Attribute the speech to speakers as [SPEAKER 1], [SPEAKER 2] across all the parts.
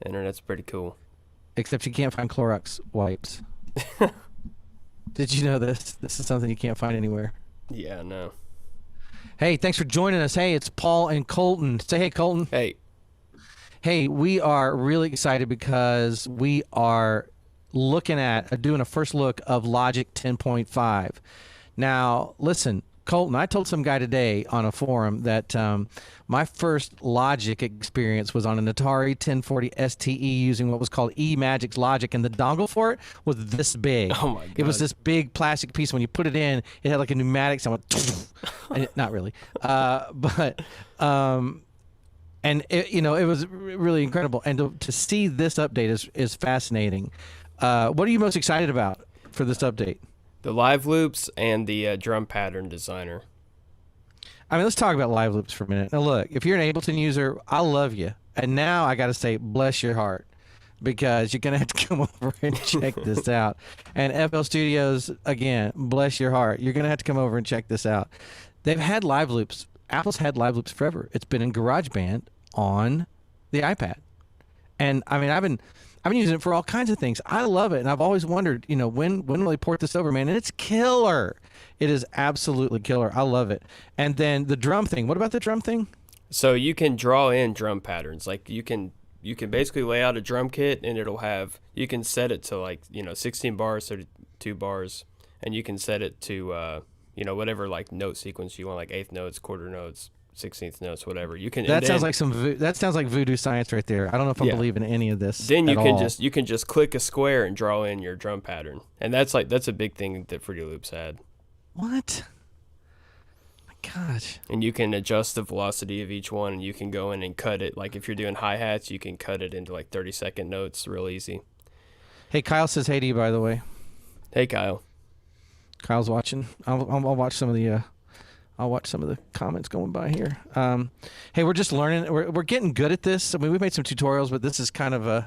[SPEAKER 1] Internet's pretty cool.
[SPEAKER 2] Except you can't find Clorox wipes. Did you know this? This is something you can't find anywhere.
[SPEAKER 1] Yeah, no.
[SPEAKER 2] Hey, thanks for joining us. Hey, it's Paul and Colton. Say hey, Colton.
[SPEAKER 1] Hey.
[SPEAKER 2] Hey, we are really excited because we are looking at doing a first look of Logic 10.5. Now, listen, Colton, I told some guy today on a forum that my first Logic experience was on an Atari 1040 STE using what was called eMagic's Logic, and the dongle for it was this big.
[SPEAKER 1] Oh my God.
[SPEAKER 2] It was this big plastic piece. When you put it in, it had like a pneumatic sound. Not really, but. And it was really incredible, and to see this update is fascinating. What are you most excited about for this update?
[SPEAKER 1] The live loops and the drum pattern designer.
[SPEAKER 2] I mean, let's talk about live loops for a minute. Now, look, if you're an Ableton user, I love you, and now I got to say, bless your heart, because you're gonna have to come over and check this out. And FL Studios, again, bless your heart, you're gonna have to come over and check this out. They've had live loops. Apple's had live loops forever. It's been in GarageBand on the iPad, and I mean, I've been using it for all kinds of things. I love it, and I've always wondered, when will they port this over, man? And it's killer. It is absolutely killer. I love it. And then the drum thing. What about the drum thing?
[SPEAKER 1] So you can draw in drum patterns. Like you can basically lay out a drum kit, and you can set it to 16 bars, 32 bars, and you can set it to whatever note sequence you want, like eighth notes, quarter notes, 16th notes, whatever. You can.
[SPEAKER 2] That sounds like voodoo science right there. I don't know if I believe in any of this.
[SPEAKER 1] Then you can just click a square and draw in your drum pattern, and that's a big thing that Fruity Loops had.
[SPEAKER 2] What? My gosh.
[SPEAKER 1] And you can adjust the velocity of each one, and you can go in and cut it. Like if you're doing hi hats, you can cut it into 30-second notes, real easy.
[SPEAKER 2] Hey, Kyle says hey to you, by the way.
[SPEAKER 1] Hey, Kyle.
[SPEAKER 2] Kyle's watching. I'll watch some of the. I'll watch some of the comments going by here. Hey, we're just learning. We're getting good at this. I mean, we've made some tutorials, but this is kind of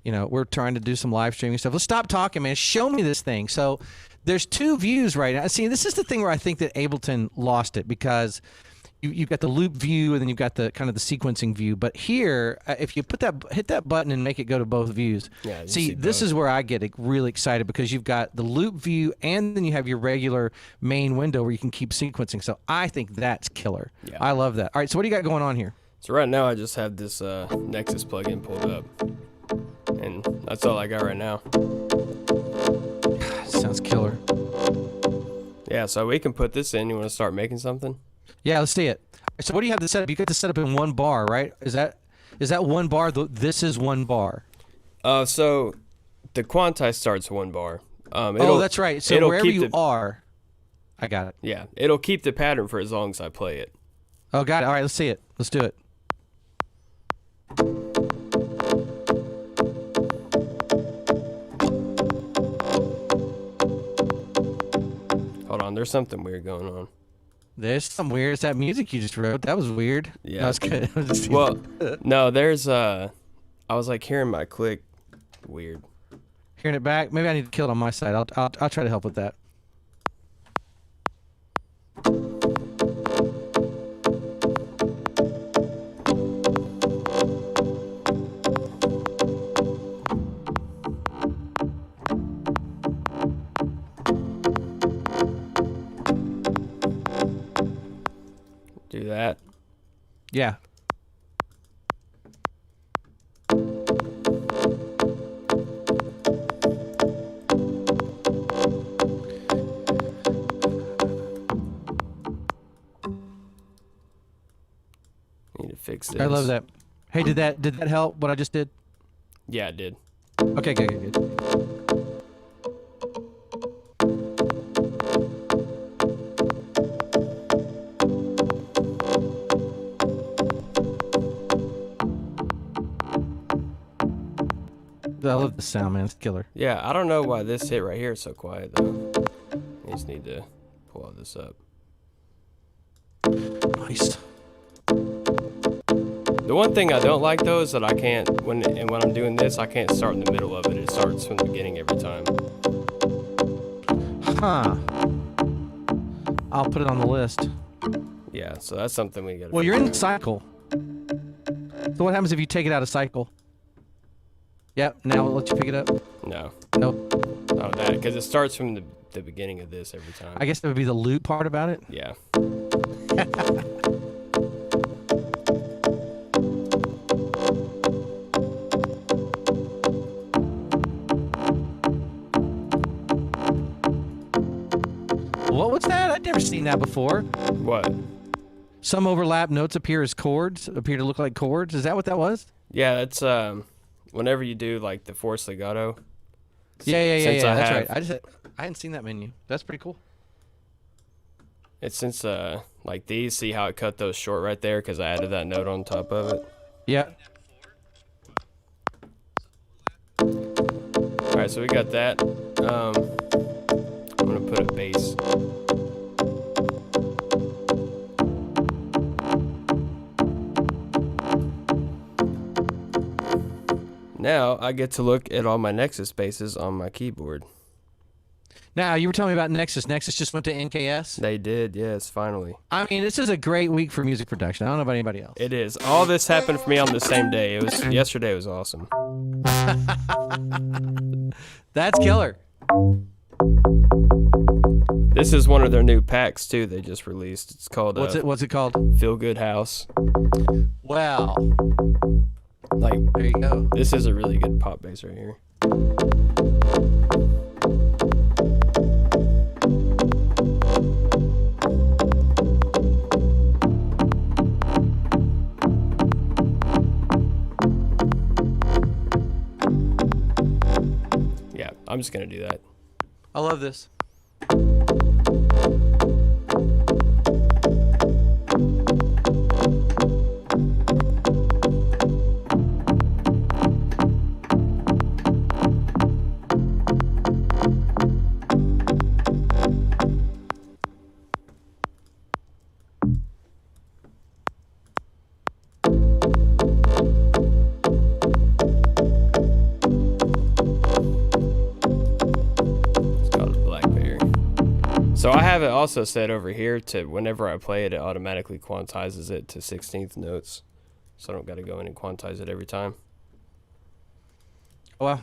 [SPEAKER 2] we're trying to do some live streaming stuff. Let's stop talking, man. Show me this thing. So there's two views right now. See, this is the thing where I think that Ableton lost it, because you've got the loop view, and then you've got the kind of the sequencing view. But here, if you hit that button and make it go to both views, see, this is where I get really excited, because you've got the loop view, and then you have your regular main window where you can keep sequencing. So I think that's killer. Yeah. I love that. All right, so what do you got going on here?
[SPEAKER 1] So right now I just have this Nexus plugin pulled up, and that's all I got right now.
[SPEAKER 2] Sounds killer.
[SPEAKER 1] Yeah, so we can put this in. You want to start making something?
[SPEAKER 2] Yeah, let's see it. So what do you have to set up? You got to set up in one bar, right? Is that one bar? This is one bar.
[SPEAKER 1] So the quantize starts one bar.
[SPEAKER 2] That's right. So wherever you are, I got it.
[SPEAKER 1] Yeah, it'll keep the pattern for as long as I play it.
[SPEAKER 2] Oh, got it. All right, let's see it. Let's do it.
[SPEAKER 1] Hold on, there's something weird going on.
[SPEAKER 2] There's some weird. It's that music you just wrote. That was weird.
[SPEAKER 1] Yeah.
[SPEAKER 2] That's good.
[SPEAKER 1] Well, no, there's I was hearing my click weird.
[SPEAKER 2] Hearing it back. Maybe I need to kill it on my side. I'll try to help with that.
[SPEAKER 1] Do that.
[SPEAKER 2] Yeah.
[SPEAKER 1] Need to fix this.
[SPEAKER 2] I love that. Hey, did that help? What I just did?
[SPEAKER 1] Yeah, it did.
[SPEAKER 2] Okay, good. I love the sound, man. It's killer.
[SPEAKER 1] Yeah, I don't know why this hit right here is so quiet, though. I just need to pull all this up.
[SPEAKER 2] Nice.
[SPEAKER 1] The one thing I don't like, though, is that I can't, when I'm doing this, I can't start in the middle of it. It starts from the beginning every time.
[SPEAKER 2] Huh. I'll put it on the list.
[SPEAKER 1] Yeah, so that's something we gotta
[SPEAKER 2] Well, you're in cycle. So what happens if you take it out of cycle? Yep. Now I'll let you pick it up.
[SPEAKER 1] No.
[SPEAKER 2] Nope.
[SPEAKER 1] Oh, that because it starts from the beginning of this every time.
[SPEAKER 2] I guess that would be the loot part about it.
[SPEAKER 1] Yeah.
[SPEAKER 2] What was that? I'd never seen that before.
[SPEAKER 1] What?
[SPEAKER 2] Some overlap notes appear as chords, appear to look like chords. Is that what that was?
[SPEAKER 1] Yeah, that's whenever you do like the forced legato.
[SPEAKER 2] Yeah.
[SPEAKER 1] Since I
[SPEAKER 2] That's
[SPEAKER 1] have-
[SPEAKER 2] right. I hadn't seen that menu. That's pretty cool.
[SPEAKER 1] It's since like these, see how it cut those short right there because I added that note on top of it.
[SPEAKER 2] Yeah.
[SPEAKER 1] All right, so we got that. I'm gonna put a bass. Now I get to look at all my Nexus basses on my keyboard.
[SPEAKER 2] Now, you were telling me about Nexus. Nexus just went to NKS.
[SPEAKER 1] They did, yes, finally.
[SPEAKER 2] I mean, this is a great week for music production. I don't know about anybody else.
[SPEAKER 1] It is. All this happened for me on the same day. It was yesterday was awesome.
[SPEAKER 2] That's killer.
[SPEAKER 1] This is one of their new packs too. They just released. It's called
[SPEAKER 2] What's it called?
[SPEAKER 1] Feel Good House.
[SPEAKER 2] Well,
[SPEAKER 1] Like
[SPEAKER 2] there you go.
[SPEAKER 1] this is a really good pop bass right here. Yeah, I'm just gonna do that.
[SPEAKER 2] I love this.
[SPEAKER 1] It's called a Blackberry. So I have it also set over here to whenever I play it, it automatically quantizes it to 16th notes. So I don't got to go in and quantize it every time.
[SPEAKER 2] Well,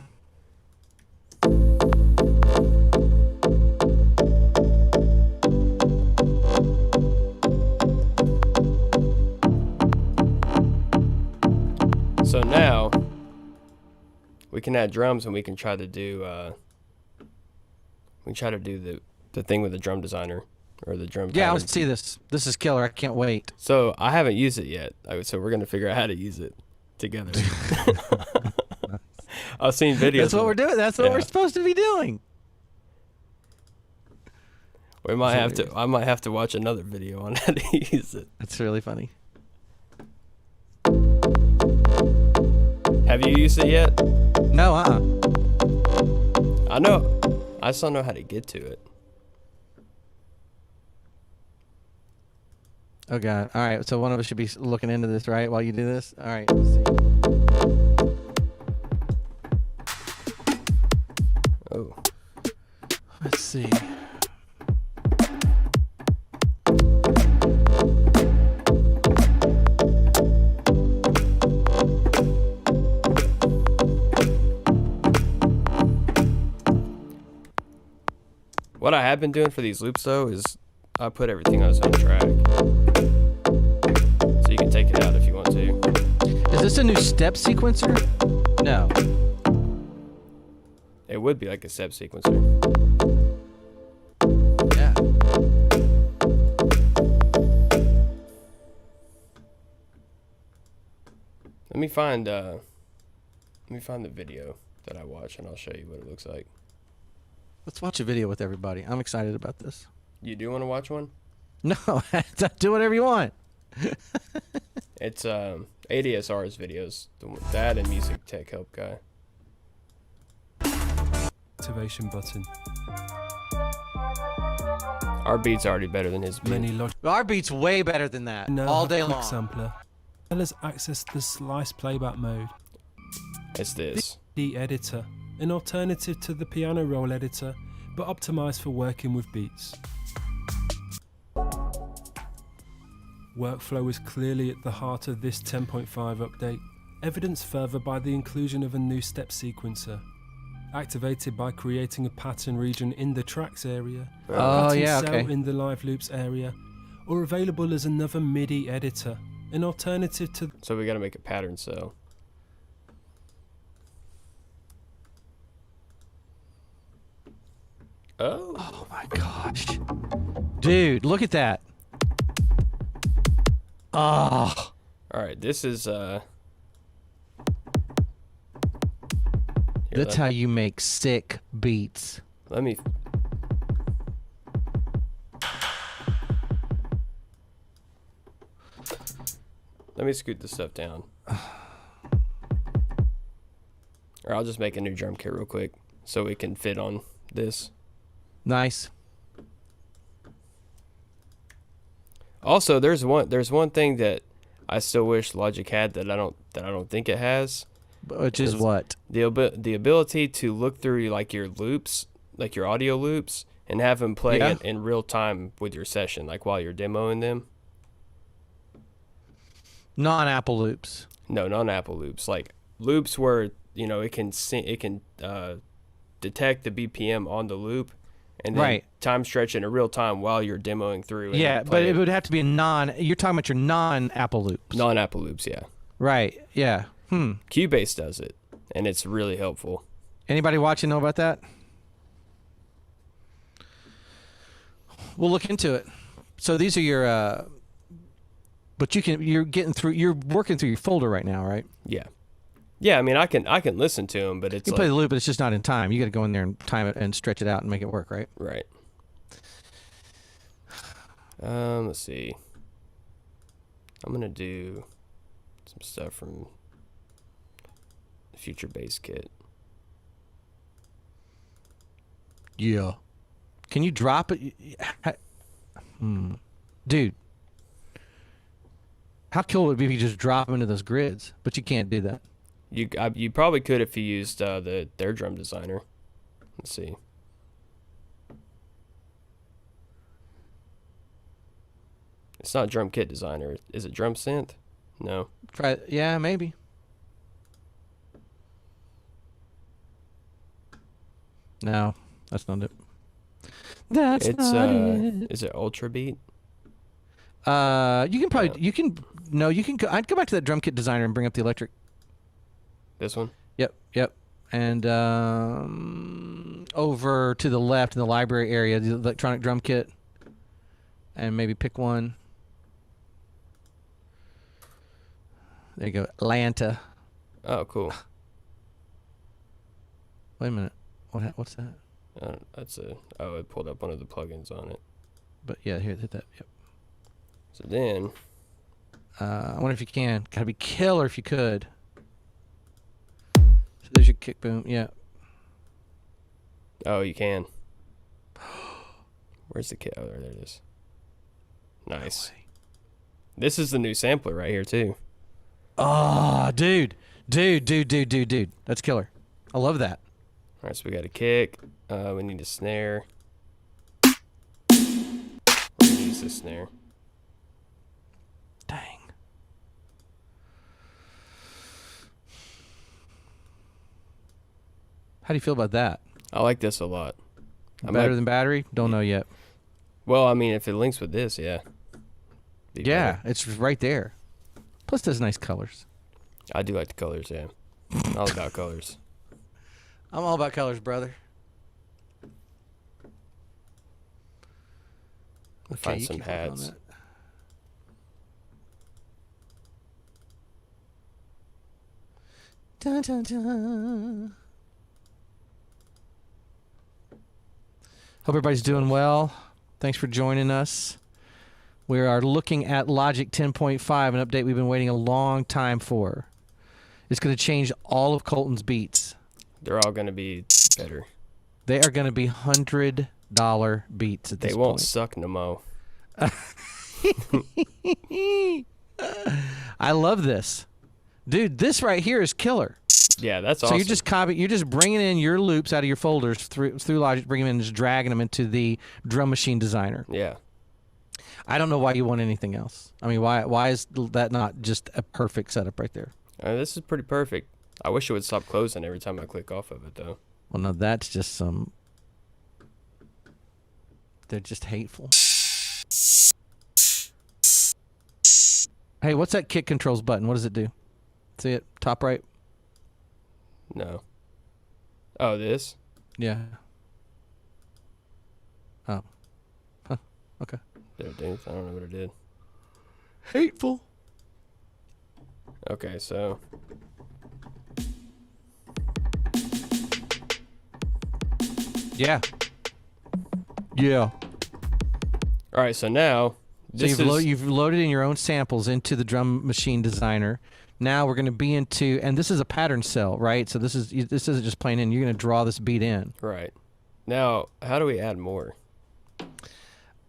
[SPEAKER 1] So now we can add drums and we can try to do the thing with the drum designer or the drum
[SPEAKER 2] yeah,
[SPEAKER 1] pattern.
[SPEAKER 2] let's see this. This is killer. I can't wait.
[SPEAKER 1] So I haven't used it yet. So we're gonna figure out how to use it together. I've seen videos.
[SPEAKER 2] That's what
[SPEAKER 1] of
[SPEAKER 2] we're
[SPEAKER 1] it.
[SPEAKER 2] doing. That's what
[SPEAKER 1] Yeah.
[SPEAKER 2] we're supposed to be doing.
[SPEAKER 1] We might have
[SPEAKER 2] hilarious.
[SPEAKER 1] to. I might have to watch another video on how to use it.
[SPEAKER 2] That's really funny.
[SPEAKER 1] Have you used it yet?
[SPEAKER 2] No,
[SPEAKER 1] I know. I just don't know how to get to it.
[SPEAKER 2] Oh god. All right. So one of us should be looking into this, right? While you do this. All right. Let's see.
[SPEAKER 1] Oh,
[SPEAKER 2] Let's see.
[SPEAKER 1] what I have been doing for these loops though is I put everything on its own track, so you can take it out if you want to.
[SPEAKER 2] Is this a new step sequencer? No.
[SPEAKER 1] It would be like a step sequencer.
[SPEAKER 2] Yeah.
[SPEAKER 1] Let me find the video that I watch and I'll show you what it looks like.
[SPEAKER 2] Let's watch a video with everybody. I'm excited about this.
[SPEAKER 1] You do want to watch one?
[SPEAKER 2] No, do whatever you want.
[SPEAKER 1] It's ADSR's videos, that and Music Tech Help Guy.
[SPEAKER 3] Activation button.
[SPEAKER 1] Our beat's already better than his beat.
[SPEAKER 3] Many logic
[SPEAKER 2] Our beat's way better than that.
[SPEAKER 3] now
[SPEAKER 2] All
[SPEAKER 3] have
[SPEAKER 2] day
[SPEAKER 3] Quick
[SPEAKER 2] long.
[SPEAKER 3] Sampler. Let us access the slice playback mode.
[SPEAKER 1] It's this.
[SPEAKER 3] The editor, an alternative to the piano roll editor, but optimized for working with beats. Workflow is clearly at the heart of this 10.5 update. evidenced further by the inclusion of a new step sequencer. Activated by creating a pattern region in the tracks area,
[SPEAKER 2] Oh,
[SPEAKER 3] pattern
[SPEAKER 2] yeah,
[SPEAKER 3] cell
[SPEAKER 2] okay.
[SPEAKER 3] in the live loops area, or available as another MIDI editor, an alternative to
[SPEAKER 1] So we got to make a pattern cell. Oh.
[SPEAKER 2] Oh my gosh. Dude, look at that. Oh.
[SPEAKER 1] All right. This is Here,
[SPEAKER 2] That's how you make sick beats.
[SPEAKER 1] let me. Let me scoot this stuff down. Or I'll just make a new drum kit real quick so we can fit on this.
[SPEAKER 2] Nice.
[SPEAKER 1] Also, there's one thing that I still wish Logic had that I don't think it has.
[SPEAKER 2] Which is
[SPEAKER 1] It's-
[SPEAKER 2] what?
[SPEAKER 1] The ability to look through like your loops, like your audio loops, and have them play
[SPEAKER 2] Yeah.
[SPEAKER 1] it in real time with your session, like while you're demoing them.
[SPEAKER 2] Non-Apple loops.
[SPEAKER 1] No, not Apple loops. Like loops where it can detect the BPM on the loop, and then
[SPEAKER 2] Right.
[SPEAKER 1] time stretch it in real time while you're demoing through. And
[SPEAKER 2] Yeah, but it would have to be you're talking about your non-Apple loops.
[SPEAKER 1] non-Apple loops. Yeah,
[SPEAKER 2] Right. Yeah.
[SPEAKER 1] Cubase does it, and it's really helpful.
[SPEAKER 2] Anybody watching know about that? We'll look into it. So these are your but you're working through your folder right now, right?
[SPEAKER 1] Yeah, yeah. I mean, I can listen to them, but it's
[SPEAKER 2] You
[SPEAKER 1] like,
[SPEAKER 2] play the loop, but it's just not in time. You got to go in there and time it and stretch it out and make it work, right?
[SPEAKER 1] right. Let's see. I'm gonna do some stuff from the Future Bass Kit.
[SPEAKER 2] Yeah. Can you drop it? Dude. How cool would it be if you just drop them into those grids? But you can't do that.
[SPEAKER 1] You probably could if you used their drum designer. Let's see. It's not Drum Kit Designer. Is it Drum Synth? No.
[SPEAKER 2] Try. Yeah, maybe. No, that's not it. That's
[SPEAKER 1] It's
[SPEAKER 2] not it.
[SPEAKER 1] is it Ultra Beat?
[SPEAKER 2] You can probably you can no you can go, I'd go back to that drum kit designer and bring up the electric.
[SPEAKER 1] This one?
[SPEAKER 2] Yep. And over to the left in the library area, the electronic drum kit, and maybe pick one. There you go, Atlanta.
[SPEAKER 1] Oh, cool.
[SPEAKER 2] Wait a minute, what's that?
[SPEAKER 1] It pulled up one of the plugins on it.
[SPEAKER 2] But yeah, here, hit that. Yep.
[SPEAKER 1] So then,
[SPEAKER 2] I wonder if you can. Gotta be killer if you could. So there's your kick boom. Yeah.
[SPEAKER 1] oh, you can. Where's the kit? Oh, there it is. Nice. This is the new sampler right here too.
[SPEAKER 2] Oh, dude. That's killer. I love that.
[SPEAKER 1] All right, so we got a kick. We need a snare. We're gonna use this snare.
[SPEAKER 2] Dang. How do you feel about that?
[SPEAKER 1] I like this a lot.
[SPEAKER 2] Better than battery? Don't know yet.
[SPEAKER 1] Well, I mean, if it links with this, yeah. Be
[SPEAKER 2] Yeah,
[SPEAKER 1] better.
[SPEAKER 2] it's right there. Plus, there's nice colors.
[SPEAKER 1] I do like the colors, yeah. All about colors.
[SPEAKER 2] I'm all about colors, brother.
[SPEAKER 1] Find
[SPEAKER 2] you
[SPEAKER 1] some
[SPEAKER 2] keep working on
[SPEAKER 1] hats.
[SPEAKER 2] that. Dun, dun, dun. Hope everybody's doing well. Thanks for joining us. We are looking at Logic 10.5, an update we've been waiting a long time for. It's going to change all of Colton's beats.
[SPEAKER 1] They're all going to be better.
[SPEAKER 2] They are going to be $100 beats at this
[SPEAKER 1] They won't
[SPEAKER 2] point.
[SPEAKER 1] suck no more.
[SPEAKER 2] I love this. Dude, this right here is killer.
[SPEAKER 1] Yeah, that's
[SPEAKER 2] So
[SPEAKER 1] awesome.
[SPEAKER 2] you're just bringing in your loops out of your folders through Logic, bringing them in and just dragging them into the Drum Machine Designer.
[SPEAKER 1] Yeah.
[SPEAKER 2] I don't know why you want anything else. I mean, why is that not just a perfect setup right there?
[SPEAKER 1] This is pretty perfect. I wish it would stop closing every time I click off of it, though.
[SPEAKER 2] Well, no, that's just some. They're just hateful. Hey, what's that kick controls button? What does it do? See it? Top right?
[SPEAKER 1] No. Oh, this?
[SPEAKER 2] Yeah. Oh. Huh. Okay.
[SPEAKER 1] Did it do? I don't know what it did.
[SPEAKER 2] Hateful.
[SPEAKER 1] Okay, so.
[SPEAKER 2] Yeah. Yeah.
[SPEAKER 1] All right, so now.
[SPEAKER 2] So you've loaded in your own samples into the Drum Machine Designer. Now we're going to be into, and this is a pattern cell, right? So this isn't just plain in. You're going to draw this beat in.
[SPEAKER 1] Right. Now, how do we add more?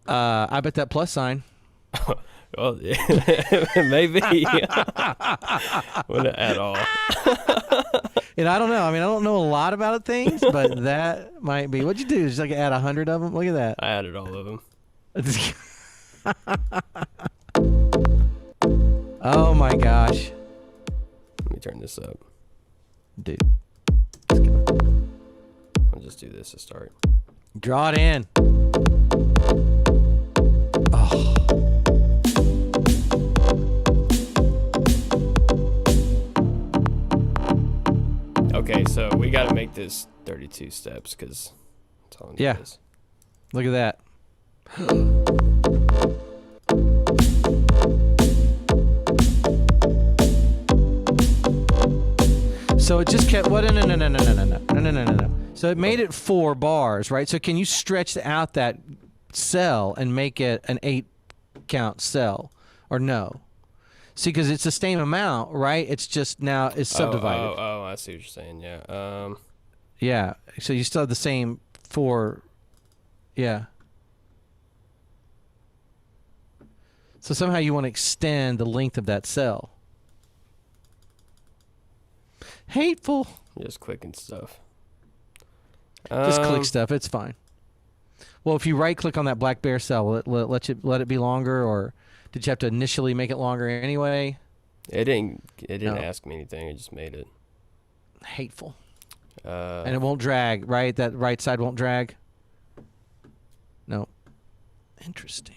[SPEAKER 2] I bet that plus sign.
[SPEAKER 1] Well, yeah, maybe. Wouldn't at all.
[SPEAKER 2] And I don't know. I mean, I don't know a lot about things, but that might be. What'd you do? Just like add 100 of them? Look at that.
[SPEAKER 1] I added all of them.
[SPEAKER 2] Oh my gosh.
[SPEAKER 1] Let me turn this up.
[SPEAKER 2] Dude.
[SPEAKER 1] I'll just do this to start.
[SPEAKER 2] Draw it in. Oh.
[SPEAKER 1] Okay, so we got to make this 32 steps because that's all it
[SPEAKER 2] Yeah.
[SPEAKER 1] is.
[SPEAKER 2] Look at that. So it just kept. What? No. So it made it 4 bars, right? So can you stretch out that cell and make it an 8-count cell, or no? See, because it's the same amount, right? It's just now it's subdivided.
[SPEAKER 1] Oh, I see what you're saying. Yeah.
[SPEAKER 2] Yeah. So you still have the same 4. Yeah. So somehow you want to extend the length of that cell. Hateful.
[SPEAKER 1] Just clicking stuff.
[SPEAKER 2] Just click stuff. It's fine. Well, if you right-click on that black bear cell, will it let it be longer, or did you have to initially make it longer anyway?
[SPEAKER 1] It didn't
[SPEAKER 2] No.
[SPEAKER 1] ask me anything. It just made it.
[SPEAKER 2] Hateful. And it won't drag, right? That right side won't drag? No. Interesting.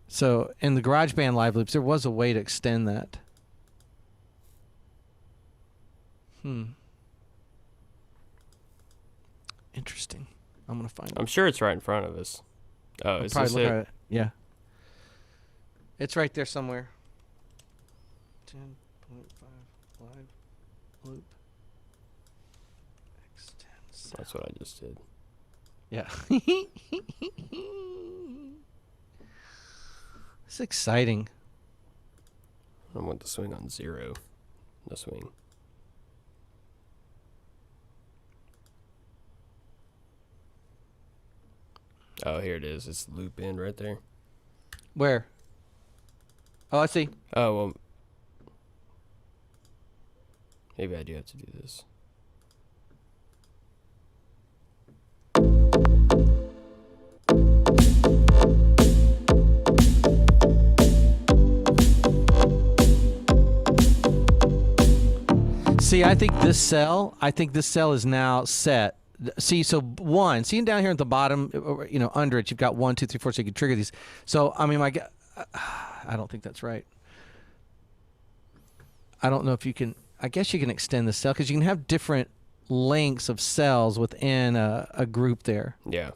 [SPEAKER 2] So in the GarageBand Live Loops, there was a way to extend that. Interesting. I'm going to find it.
[SPEAKER 1] I'm sure it's right in front of us. Oh, is
[SPEAKER 2] Probably
[SPEAKER 1] this
[SPEAKER 2] look
[SPEAKER 1] it?
[SPEAKER 2] at it. Yeah. It's right there somewhere. 10.5 live loop. Extend cell.
[SPEAKER 1] That's what I just did.
[SPEAKER 2] Yeah. It's exciting.
[SPEAKER 1] I want the swing on 0. No swing. Oh, here it is. It's loop in right there.
[SPEAKER 2] Where? Oh, I see.
[SPEAKER 1] Oh, well. Maybe I do have to do this.
[SPEAKER 2] See, I think this cell is now set. See, so 1. See down here at the bottom, under it, you've got 1, 2, 3, 4, so you can trigger these. So, I mean, I don't think that's right. I don't know if you can. I guess you can extend the cell because you can have different lengths of cells within a group there.
[SPEAKER 1] Yeah.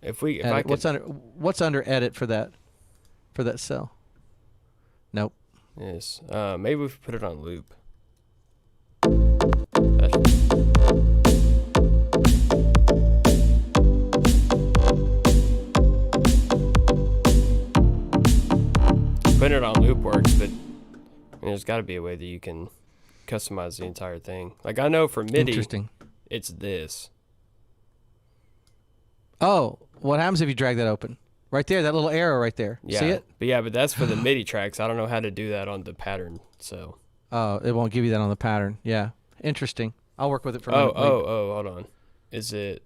[SPEAKER 2] What's under edit for that cell? Nope.
[SPEAKER 1] Yes. Maybe we put it on loop. Putting it on loop works, but there's got to be a way that you can customize the entire thing. Like I know for MIDI,
[SPEAKER 2] Interesting.
[SPEAKER 1] It's this.
[SPEAKER 2] Oh, what happens if you drag that open? Right there, that little arrow right there.
[SPEAKER 1] Yeah.
[SPEAKER 2] See it?
[SPEAKER 1] But that's for the MIDI tracks. I don't know how to do that on the pattern. So.
[SPEAKER 2] Oh, it won't give you that on the pattern. Yeah. Interesting. I'll work with it for a
[SPEAKER 1] Oh,
[SPEAKER 2] minute.
[SPEAKER 1] hold on. Is it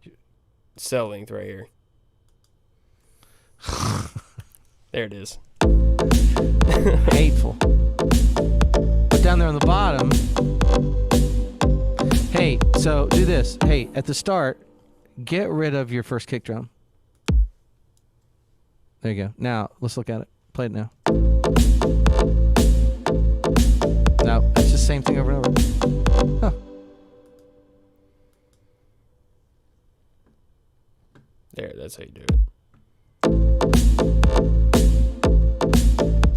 [SPEAKER 1] cell length right here? There it is.
[SPEAKER 2] Hateful. But down there on the bottom, hey, so do this. Hey, at the start, get rid of your first kick drum. There you go. Now, let's look at it. Play it now. No, it's the same thing over and over. Huh.
[SPEAKER 1] There, that's how you do it.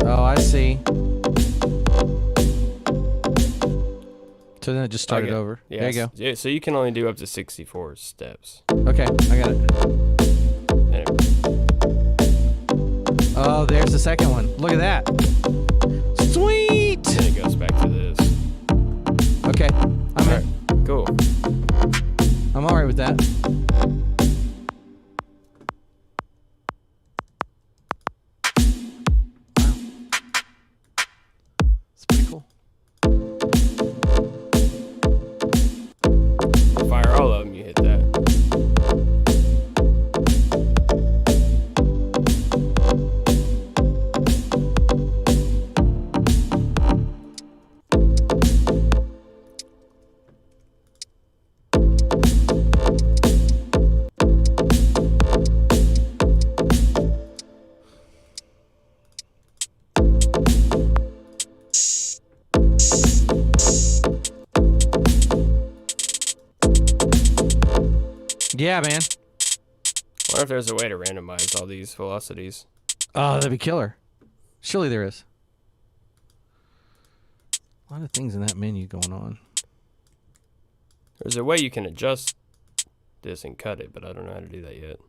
[SPEAKER 2] Oh, I see. So then it just started
[SPEAKER 1] Okay.
[SPEAKER 2] over.
[SPEAKER 1] Yeah,
[SPEAKER 2] There you go.
[SPEAKER 1] Yeah, so you can only do up to 64 steps.
[SPEAKER 2] Okay, I got it.
[SPEAKER 1] And it,
[SPEAKER 2] Oh, there's the second one. Look at that. Sweet.
[SPEAKER 1] then it goes back to this.
[SPEAKER 2] Okay, I'm
[SPEAKER 1] All
[SPEAKER 2] in.
[SPEAKER 1] right, cool.
[SPEAKER 2] I'm all right with that. Wow. It's pretty cool.
[SPEAKER 1] Fire all of them, you hit that.
[SPEAKER 2] Yeah, man.
[SPEAKER 1] I wonder if there's a way to randomize all these velocities.
[SPEAKER 2] Oh, that'd be killer. Surely there is. A lot of things in that menu going on.
[SPEAKER 1] There's a way you can adjust this and cut it, but I don't know how to do that yet.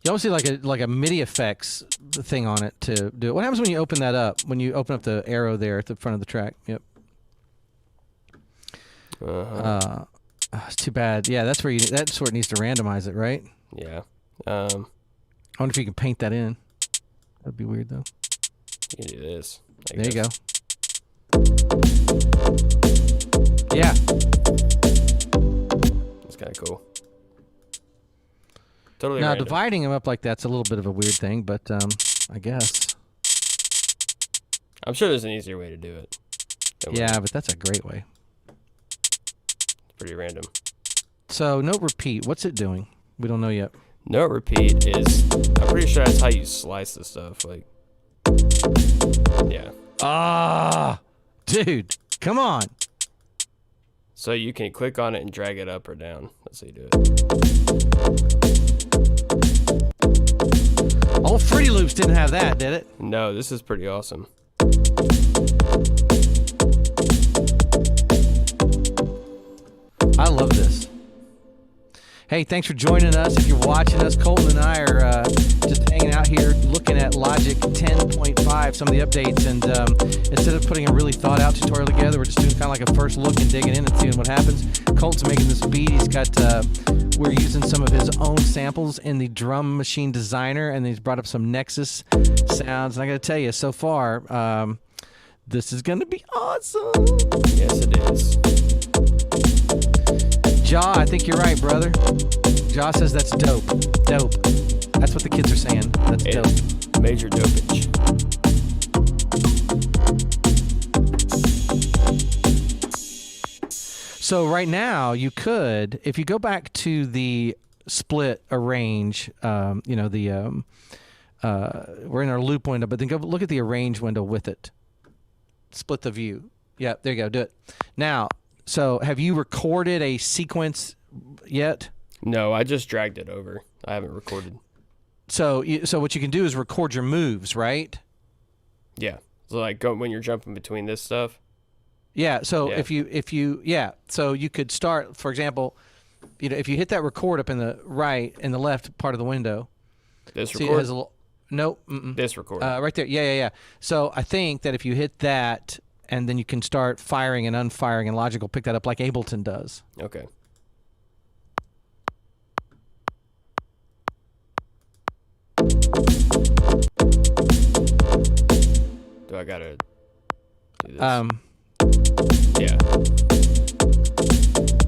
[SPEAKER 2] You almost see like a MIDI effects thing on it to do it. What happens when you open that up? When you open up the arrow there at the front of the track? Yep.
[SPEAKER 1] Uh-huh.
[SPEAKER 2] It's too bad. Yeah, that's where it needs to randomize it, right?
[SPEAKER 1] Yeah.
[SPEAKER 2] I wonder if you can paint that in. That'd be weird though.
[SPEAKER 1] You can do this.
[SPEAKER 2] There you go. Yeah.
[SPEAKER 1] It's kind of cool. Totally
[SPEAKER 2] Now
[SPEAKER 1] random.
[SPEAKER 2] dividing them up like that's a little bit of a weird thing, but I guess.
[SPEAKER 1] I'm sure there's an easier way to do it. Don't worry.
[SPEAKER 2] Yeah, but that's a great way.
[SPEAKER 1] It's pretty random.
[SPEAKER 2] So note repeat. What's it doing? We don't know yet.
[SPEAKER 1] Note repeat is, I'm pretty sure that's how you slice the stuff. Like, yeah.
[SPEAKER 2] Ah, dude, come on.
[SPEAKER 1] So you can click on it and drag it up or down. That's how you do it.
[SPEAKER 2] Old Fruity Loops didn't have that, did it?
[SPEAKER 1] No, this is pretty awesome.
[SPEAKER 2] I love this. Hey, thanks for joining us. If you're watching us, Colton and I are just hanging out here looking at Logic 10.5, some of the updates, and instead of putting a really thought-out tutorial together, we're just doing kind of like a first look and digging in and seeing what happens. Colton's making this beat. He's got, we're using some of his own samples in the Drum Machine Designer, and he's brought up some Nexus sounds. And I got to tell you, so far, this is going to be awesome.
[SPEAKER 1] Yes, it is.
[SPEAKER 2] Jaw, I think you're right, brother. Jaw says that's dope. Dope. That's what the kids are saying. That's
[SPEAKER 1] It
[SPEAKER 2] dope.
[SPEAKER 1] is major dopage.
[SPEAKER 2] So right now, you could, if you go back to the split arrange, we're in our loop window, but then go look at the arrange window with it. Split the view. Yeah, there you go. Do it. Now, so have you recorded a sequence yet?
[SPEAKER 1] No, I just dragged it over. I haven't recorded.
[SPEAKER 2] So what you can do is record your moves, right?
[SPEAKER 1] Yeah. So like when you're jumping between this stuff.
[SPEAKER 2] Yeah. So
[SPEAKER 1] Yeah.
[SPEAKER 2] if you so you could start, for example, if you hit that record up in the right and the left part of the window.
[SPEAKER 1] This
[SPEAKER 2] See, it
[SPEAKER 1] record.
[SPEAKER 2] has a little, nope. Mm-mm.
[SPEAKER 1] This record.
[SPEAKER 2] Right there. Yeah. So I think that if you hit that and then you can start firing and unfiring, and Logic will pick that up like Ableton does.
[SPEAKER 1] Okay. Do I gotta do this?
[SPEAKER 2] Um,
[SPEAKER 1] Yeah.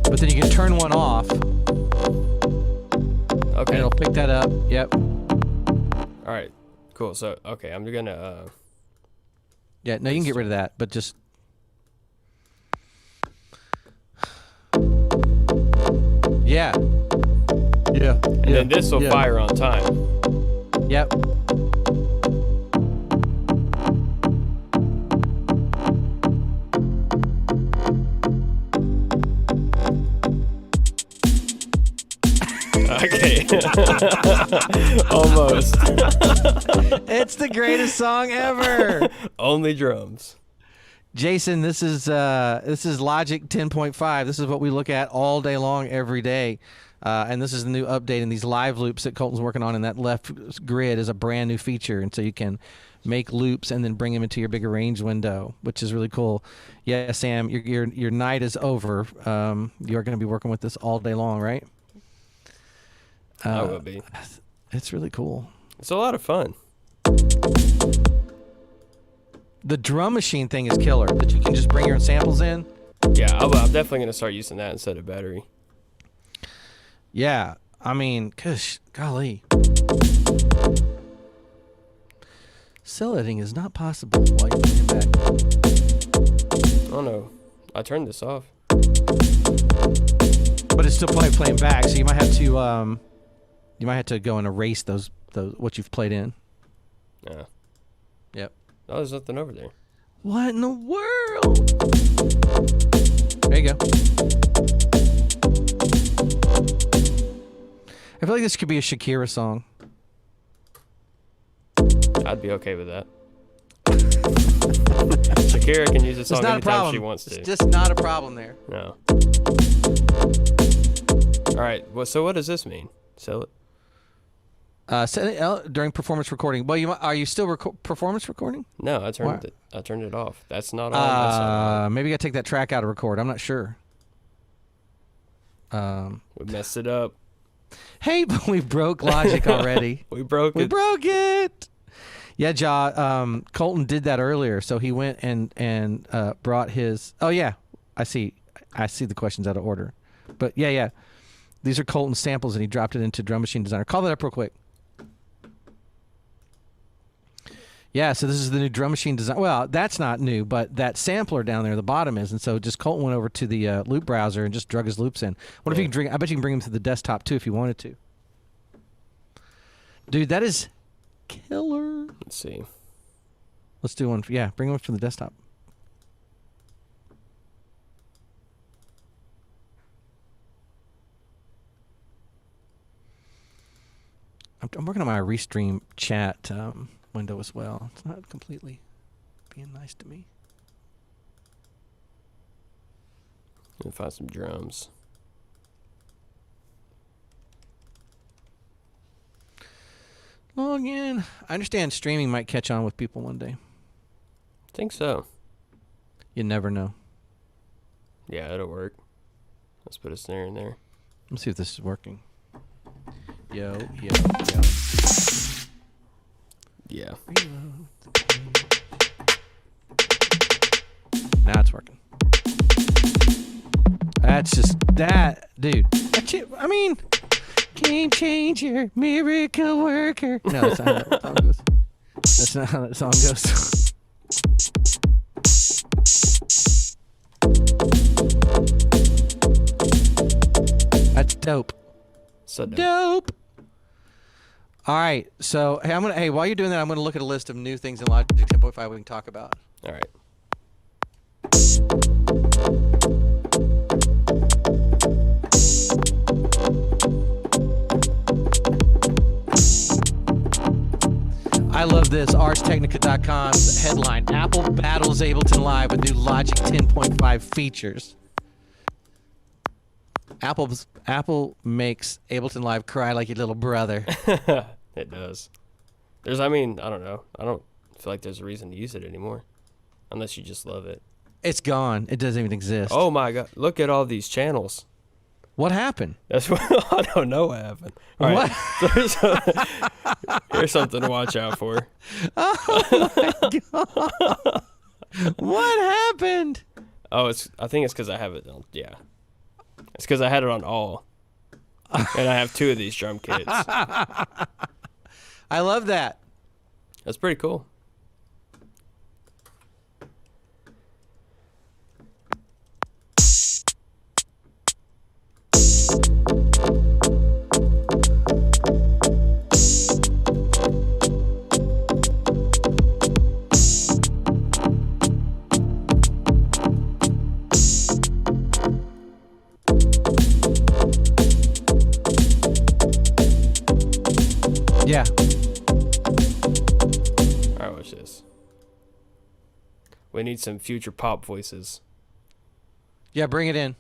[SPEAKER 2] but but then you can turn one off, and
[SPEAKER 1] Okay.
[SPEAKER 2] it'll pick that up. Yep.
[SPEAKER 1] All right. Cool. So okay, I'm gonna.
[SPEAKER 2] Yeah. No, you can get rid of that, but just. Yeah. Yeah.
[SPEAKER 1] And then this will fire on time.
[SPEAKER 2] Yep.
[SPEAKER 1] Okay. Almost.
[SPEAKER 2] It's the greatest song ever.
[SPEAKER 1] Only drums.
[SPEAKER 2] Jason, this is Logic 10.5. This is what we look at all day long, every day. And this is the new update, and these live loops that Colton's working on in that left grid is a brand new feature. And so you can make loops and then bring them into your bigger range window, which is really cool. Yeah, Sam, your night is over. You're going to be working with this all day long, right?
[SPEAKER 1] I will be.
[SPEAKER 2] It's really cool.
[SPEAKER 1] It's a lot of fun.
[SPEAKER 2] The drum machine thing is killer. That you can just bring your own samples in.
[SPEAKER 1] Yeah, I'm definitely gonna start using that instead of battery.
[SPEAKER 2] Yeah, I mean, gosh, golly. Cell editing is not possible while you're playing back.
[SPEAKER 1] Oh no, I turned this off.
[SPEAKER 2] But it's still playing back, so you might have to go and erase those what you've played in.
[SPEAKER 1] Yeah.
[SPEAKER 2] Yep.
[SPEAKER 1] Oh, there's nothing over there.
[SPEAKER 2] What in the world? There you go. I feel like this could be a Shakira song.
[SPEAKER 1] I'd be okay with that. Shakira can use this
[SPEAKER 2] It's
[SPEAKER 1] song
[SPEAKER 2] not a
[SPEAKER 1] anytime
[SPEAKER 2] problem.
[SPEAKER 1] she wants to.
[SPEAKER 2] It's just not a problem there.
[SPEAKER 1] No. All right. Well, so what does this mean? Sell it.
[SPEAKER 2] During performance recording. Well, are you still performance recording?
[SPEAKER 1] No, I turned it off. That's not on. That's not on.
[SPEAKER 2] Maybe I gotta take that track out of record. I'm not sure.
[SPEAKER 1] We messed it up.
[SPEAKER 2] Hey, we broke Logic already.
[SPEAKER 1] We broke it.
[SPEAKER 2] We broke it. Yeah, Colton did that earlier. So he went and brought his. Oh yeah, I see the questions out of order, but yeah. These are Colton's samples, and he dropped it into Drum Machine Designer. Call that up real quick. Yeah, so this is the new Drum Machine Designer. Well, that's not new, but that sampler down there, the bottom is, and so just Colton went over to the loop browser and just drug his loops in. What if you can I bet you can bring them to the desktop too if you wanted to. Dude, that is killer.
[SPEAKER 1] Let's see.
[SPEAKER 2] Let's do one. Yeah, bring them to the desktop. I'm working on my Restream chat window as well. It's not completely being nice to me.
[SPEAKER 1] Let me find some drums.
[SPEAKER 2] Log in. I understand streaming might catch on with people one day.
[SPEAKER 1] Think so.
[SPEAKER 2] You never know.
[SPEAKER 1] Yeah, it'll work. Let's put a snare in there.
[SPEAKER 2] Let's see if this is working. Yo.
[SPEAKER 1] Yeah.
[SPEAKER 2] Now it's working. That's just that, dude. I mean, game changer, miracle worker. No, that's not how that song goes. That's not how that song goes. That's dope.
[SPEAKER 1] So
[SPEAKER 2] Dope. All right, so hey, while you're doing that, I'm gonna look at a list of new things in Logic 10.5 we can talk about.
[SPEAKER 1] All right.
[SPEAKER 2] I love this. ArsTechnica.com's headline: Apple battles Ableton Live with new Logic 10.5 features. Apple makes Ableton Live cry like your little brother.
[SPEAKER 1] It does. I don't know. I don't feel like there's a reason to use it anymore. Unless you just love it.
[SPEAKER 2] It's gone. It doesn't even exist.
[SPEAKER 1] Oh my God. Look at all these channels.
[SPEAKER 2] What happened?
[SPEAKER 1] That's what I don't know what happened. All right. Here's something to watch out for.
[SPEAKER 2] Oh my God. What happened?
[SPEAKER 1] Oh, I think it's because I have it on. Yeah. It's because I had it on all, and I have 2 of these drum kits.
[SPEAKER 2] I love that.
[SPEAKER 1] That's pretty cool.
[SPEAKER 2] Yeah.
[SPEAKER 1] All right, watch this. We need some future pop voices.
[SPEAKER 2] Yeah, bring it in.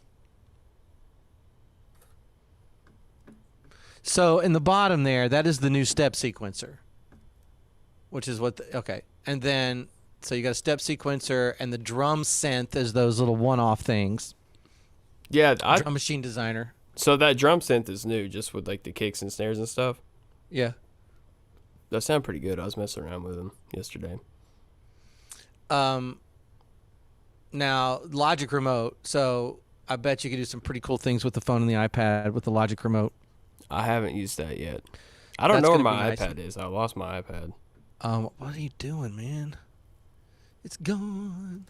[SPEAKER 2] So in the bottom there, that is the new step sequencer, which is what okay. And then, so you got a step sequencer, and the drum synth is those little one-off things.
[SPEAKER 1] Yeah,
[SPEAKER 2] Drum Machine Designer.
[SPEAKER 1] so that drum synth is new, just with like the kicks and snares and stuff.
[SPEAKER 2] Yeah.
[SPEAKER 1] That sound pretty good. I was messing around with them yesterday.
[SPEAKER 2] Now, Logic Remote. So I bet you could do some pretty cool things with the phone and the iPad with the Logic Remote.
[SPEAKER 1] I haven't used that yet. I don't
[SPEAKER 2] That's
[SPEAKER 1] know where
[SPEAKER 2] gonna
[SPEAKER 1] my
[SPEAKER 2] be nice.
[SPEAKER 1] iPad is. I lost my iPad.
[SPEAKER 2] What are you doing, man? It's gone.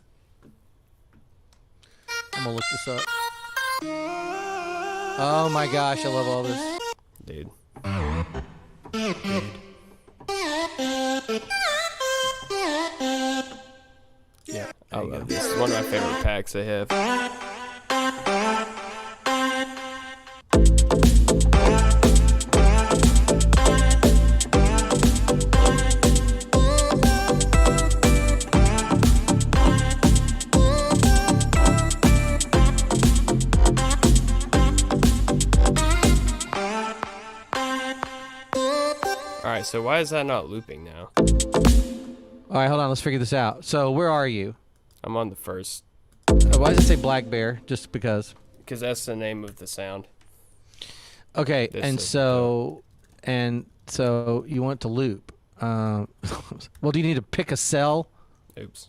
[SPEAKER 2] I'm gonna look this up. Oh my gosh, I love all this.
[SPEAKER 1] Dude.
[SPEAKER 2] Yeah.
[SPEAKER 1] I love this. It's one of my favorite packs they have. Alright, so why is that not looping now?
[SPEAKER 2] All right, hold on. Let's figure this out. So where are you?
[SPEAKER 1] I'm on the first,
[SPEAKER 2] Why does it say Black Bear? Just because.
[SPEAKER 1] because that's the name of the sound.
[SPEAKER 2] Okay,
[SPEAKER 1] This
[SPEAKER 2] and
[SPEAKER 1] is-
[SPEAKER 2] so you want to loop. Well, do you need to pick a cell?
[SPEAKER 1] Oops.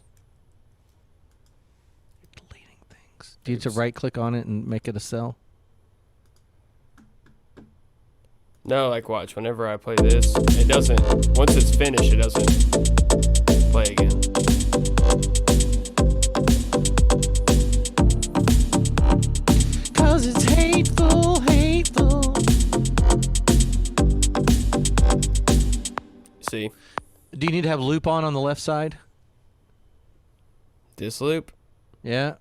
[SPEAKER 2] Deleting things. Do you need to
[SPEAKER 1] Oops.
[SPEAKER 2] right click on it and make it a cell?
[SPEAKER 1] No, like watch, whenever I play this, it doesn't, once it's finished, it doesn't play again.
[SPEAKER 2] Cause it's hateful, hateful.
[SPEAKER 1] See,
[SPEAKER 2] Do you need to have loop on the left side?
[SPEAKER 1] this loop?
[SPEAKER 2] Yeah.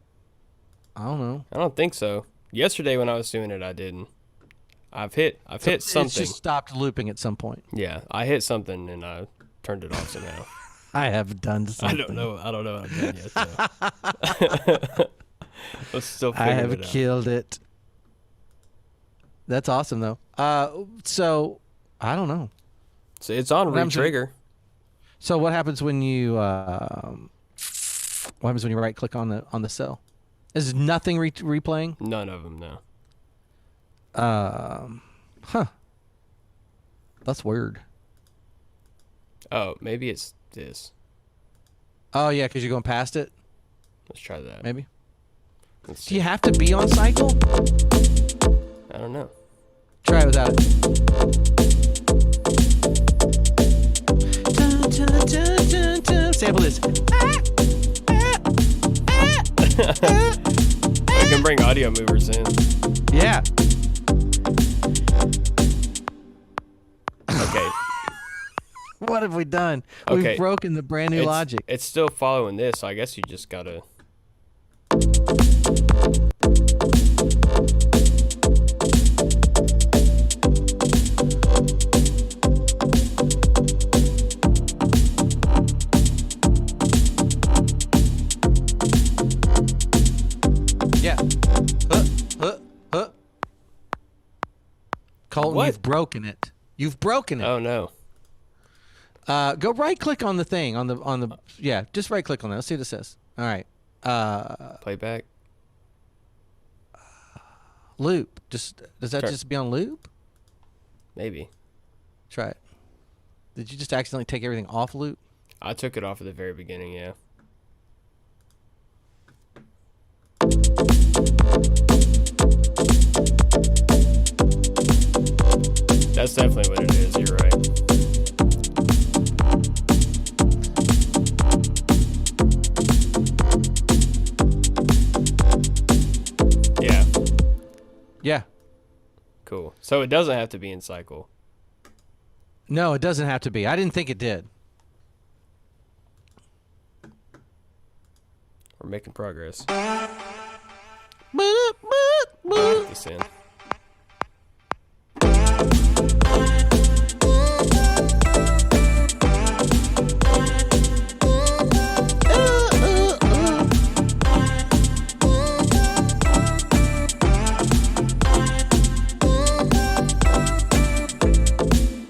[SPEAKER 2] I don't know.
[SPEAKER 1] I don't think so. Yesterday when I was doing it, I didn't. I've hit
[SPEAKER 2] It's
[SPEAKER 1] something.
[SPEAKER 2] just stopped looping at some point.
[SPEAKER 1] Yeah, I hit something and I turned it off somehow.
[SPEAKER 2] I have done
[SPEAKER 1] I
[SPEAKER 2] something.
[SPEAKER 1] don't know what I've done yet. So. Let's still
[SPEAKER 2] I
[SPEAKER 1] figure
[SPEAKER 2] have
[SPEAKER 1] it out.
[SPEAKER 2] killed it. That's awesome though. So I don't know.
[SPEAKER 1] So it's on
[SPEAKER 2] What happens when-
[SPEAKER 1] re-trigger.
[SPEAKER 2] So what happens when you right click on the cell? Is nothing replaying?
[SPEAKER 1] None of them, no.
[SPEAKER 2] Huh. That's weird.
[SPEAKER 1] Oh, maybe it's this.
[SPEAKER 2] Oh yeah, because you're going past it.
[SPEAKER 1] Let's try that.
[SPEAKER 2] Maybe.
[SPEAKER 1] Let's
[SPEAKER 2] Do you
[SPEAKER 1] see.
[SPEAKER 2] have to be on cycle?
[SPEAKER 1] I don't know.
[SPEAKER 2] Try it without it. Dun, dun, dun, dun, dun. Sample this.
[SPEAKER 1] We can bring audio movers in.
[SPEAKER 2] Yeah.
[SPEAKER 1] Okay.
[SPEAKER 2] What have we done?
[SPEAKER 1] Okay.
[SPEAKER 2] We've broken the brand new Logic.
[SPEAKER 1] It's still following this, so I guess you just gotta.
[SPEAKER 2] Yeah. Colton,
[SPEAKER 1] What?
[SPEAKER 2] you've broken it. You've broken it.
[SPEAKER 1] Oh no.
[SPEAKER 2] Go right click on the thing on the yeah, just right click on that. Let's see what it says. All right.
[SPEAKER 1] Playback.
[SPEAKER 2] Loop. Does that
[SPEAKER 1] Sure.
[SPEAKER 2] just be on loop?
[SPEAKER 1] Maybe.
[SPEAKER 2] Try it. Did you just accidentally take everything off loop?
[SPEAKER 1] I took it off at the very beginning, yeah. That's definitely what it is. You're right. Yeah.
[SPEAKER 2] Yeah.
[SPEAKER 1] Cool. So it doesn't have to be in cycle.
[SPEAKER 2] No, it doesn't have to be. I didn't think it did.
[SPEAKER 1] We're making progress.
[SPEAKER 2] Boop,
[SPEAKER 1] Put this in.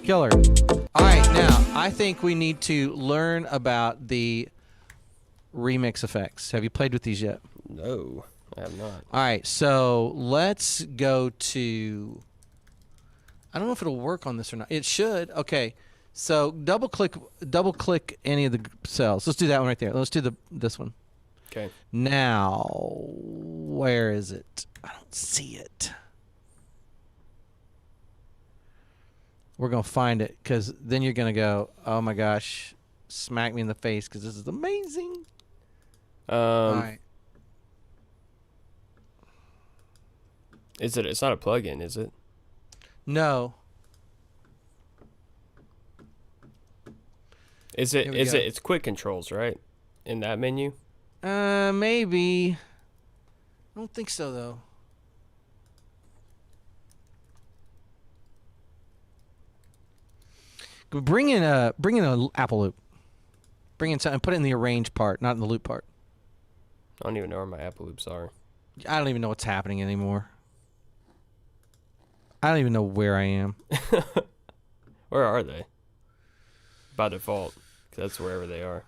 [SPEAKER 2] Killer. All right, now I think we need to learn about the remix effects. Have you played with these yet?
[SPEAKER 1] No, I have not.
[SPEAKER 2] All right, so let's go to. I don't know if it'll work on this or not. It should. Okay, so double click any of the cells. Let's do that one right there. Let's do this one.
[SPEAKER 1] Okay.
[SPEAKER 2] Now, where is it? I don't see it. We're going to find it because then you're going to go, oh my gosh, smack me in the face because this is amazing. All right.
[SPEAKER 1] Is it? It's not a plugin, is it?
[SPEAKER 2] No.
[SPEAKER 1] Is it?
[SPEAKER 2] Here we
[SPEAKER 1] Is
[SPEAKER 2] go.
[SPEAKER 1] it? It's quick controls, right? In that menu.
[SPEAKER 2] Maybe. I don't think so, though. Bring in a Apple loop. Bring in something. Put it in the arrange part, not in the loop part.
[SPEAKER 1] I don't even know where my Apple loops are.
[SPEAKER 2] I don't even know what's happening anymore. I don't even know where I am.
[SPEAKER 1] Where are they? By default, 'cause that's wherever they are.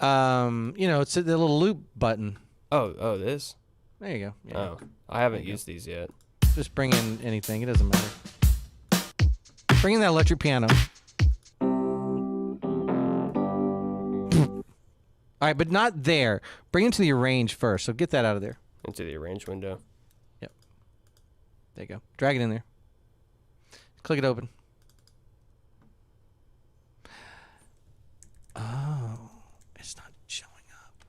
[SPEAKER 2] It's the little loop button.
[SPEAKER 1] Oh, this.
[SPEAKER 2] There you go. Yeah.
[SPEAKER 1] Oh, I haven't
[SPEAKER 2] There you
[SPEAKER 1] used these yet.
[SPEAKER 2] Just bring in anything. It doesn't matter. Bring in that electric piano. All right, but not there. Bring it to the arrange first. So get that out of there.
[SPEAKER 1] Into the arrange window.
[SPEAKER 2] There you go. Drag it in there. Click it open. Oh, it's not showing up.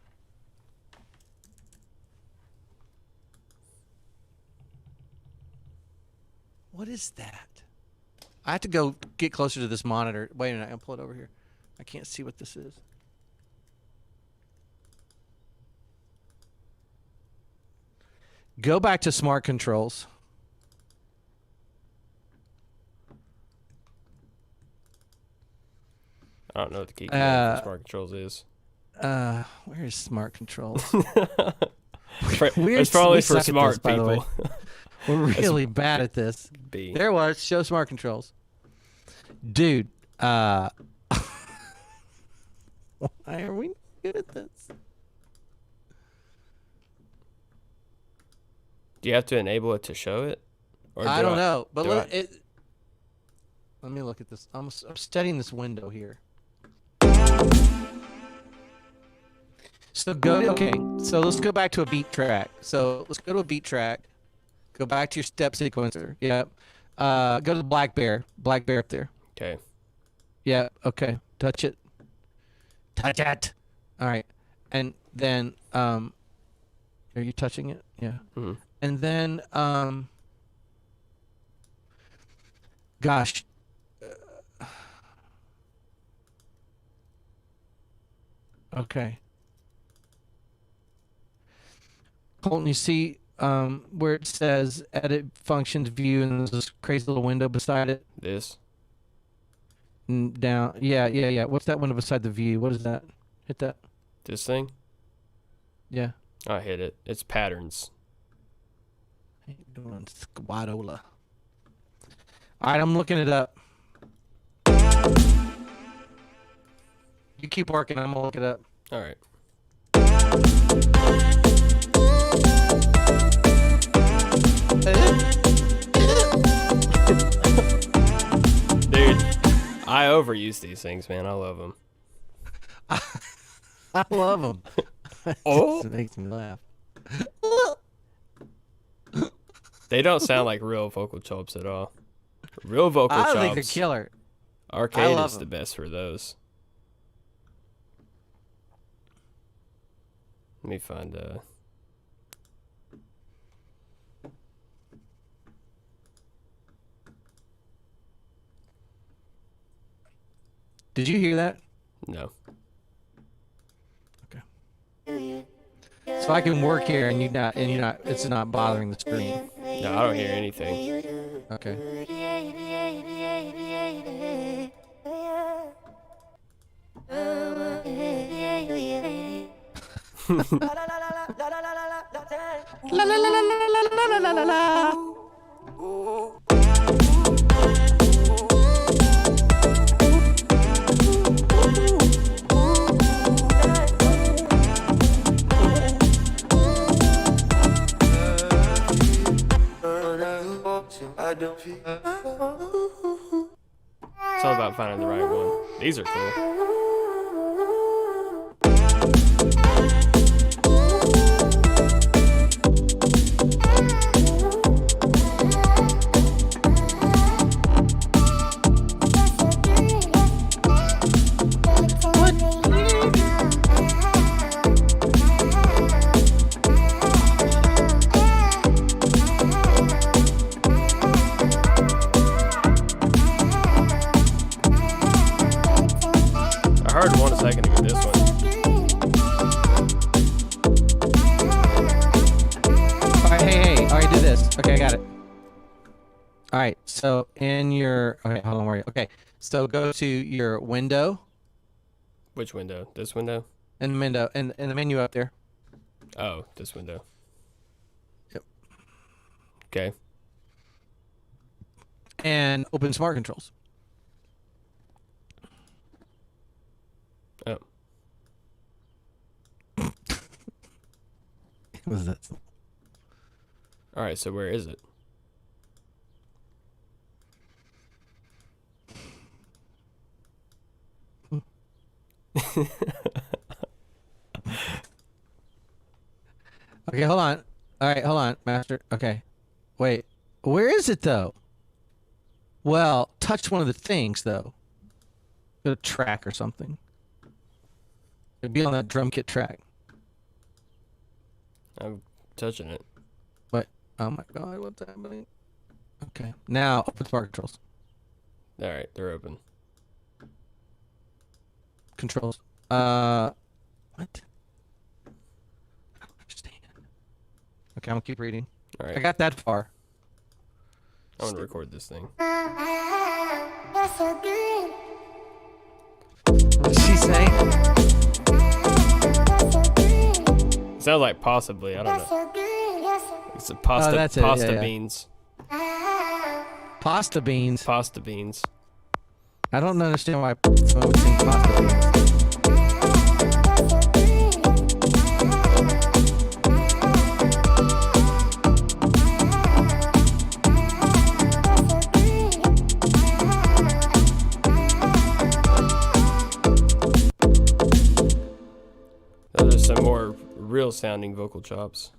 [SPEAKER 2] What is that? I have to go get closer to this monitor. Wait a minute. I'll pull it over here. I can't see what this is. Go back to smart controls.
[SPEAKER 1] I don't know what the key for smart controls is.
[SPEAKER 2] Where is smart controls?
[SPEAKER 1] It's probably for smart
[SPEAKER 2] by the way.
[SPEAKER 1] people.
[SPEAKER 2] We're really bad at this.
[SPEAKER 1] B.
[SPEAKER 2] There it was. Show smart controls. Dude, why are we good at this?
[SPEAKER 1] Do you have to enable it to show it? Or
[SPEAKER 2] I don't know. But
[SPEAKER 1] do
[SPEAKER 2] let me look at this. I'm studying this window here. So so let's go back to a beat track. So let's go to a beat track. Go back to your step sequencer. Yep. Go to the black bear up there.
[SPEAKER 1] Okay.
[SPEAKER 2] Yeah, okay. Touch it. Touch it. All right. And then are you touching it? Yeah.
[SPEAKER 1] Mm-hmm.
[SPEAKER 2] And then gosh. Okay. Colton, you see where it says edit functions view and there's this crazy little window beside it?
[SPEAKER 1] This.
[SPEAKER 2] Down. Yeah. What's that window beside the view? What is that? Hit that.
[SPEAKER 1] This thing?
[SPEAKER 2] Yeah.
[SPEAKER 1] I hit it. It's patterns.
[SPEAKER 2] How you doing, Squadola? All right, I'm looking it up. You keep working. I'm gonna look it up.
[SPEAKER 1] All right. Dude, I overuse these things, man. I love them.
[SPEAKER 2] I love them.
[SPEAKER 1] Oh.
[SPEAKER 2] It makes me laugh.
[SPEAKER 1] They don't sound like real vocal chops at all. Real vocal
[SPEAKER 2] I
[SPEAKER 1] chops.
[SPEAKER 2] think they're killer.
[SPEAKER 1] Arcade
[SPEAKER 2] love
[SPEAKER 1] is the
[SPEAKER 2] them.
[SPEAKER 1] best for those. Let me find
[SPEAKER 2] Did you hear that?
[SPEAKER 1] no.
[SPEAKER 2] So I can work here and you're not. It's not bothering the screen.
[SPEAKER 1] No, I don't hear anything.
[SPEAKER 2] Okay. La la la la la la la la la.
[SPEAKER 1] It's all about finding the right one. These are cool. I heard one a second ago. This one.
[SPEAKER 2] All right, hey, all right, do this. Okay, I got it. All right, so in your, okay, hold on, where are you? Okay, so go to your window,
[SPEAKER 1] Which window? This window?
[SPEAKER 2] in the menu up there.
[SPEAKER 1] Oh, this window.
[SPEAKER 2] Yep.
[SPEAKER 1] Okay.
[SPEAKER 2] And open Smart Controls.
[SPEAKER 1] Oh.
[SPEAKER 2] What is that?
[SPEAKER 1] All right. So where is it?
[SPEAKER 2] Okay, hold on. All right, hold on, Master. Okay. Wait. Where is it, though? Well, touch one of the things, though. Go to track or something. It'd be on that drum kit track.
[SPEAKER 1] I'm touching it.
[SPEAKER 2] But, oh my god, what's happening? Okay. Now, open Smart Controls.
[SPEAKER 1] All right. They're open.
[SPEAKER 2] Controls. What? I don't understand. Okay, I'm gonna keep reading.
[SPEAKER 1] All
[SPEAKER 2] I
[SPEAKER 1] right.
[SPEAKER 2] got that far.
[SPEAKER 1] I want to record this thing.
[SPEAKER 2] What did she say?
[SPEAKER 1] It sounds like possibly. I don't know. It's a pasta.
[SPEAKER 2] that's it, yeah,
[SPEAKER 1] Pasta
[SPEAKER 2] yeah.
[SPEAKER 1] beans.
[SPEAKER 2] Pasta beans.
[SPEAKER 1] Pasta beans.
[SPEAKER 2] I don't understand why someone would sing pasta beans.
[SPEAKER 1] Those are some more real sounding vocal chops.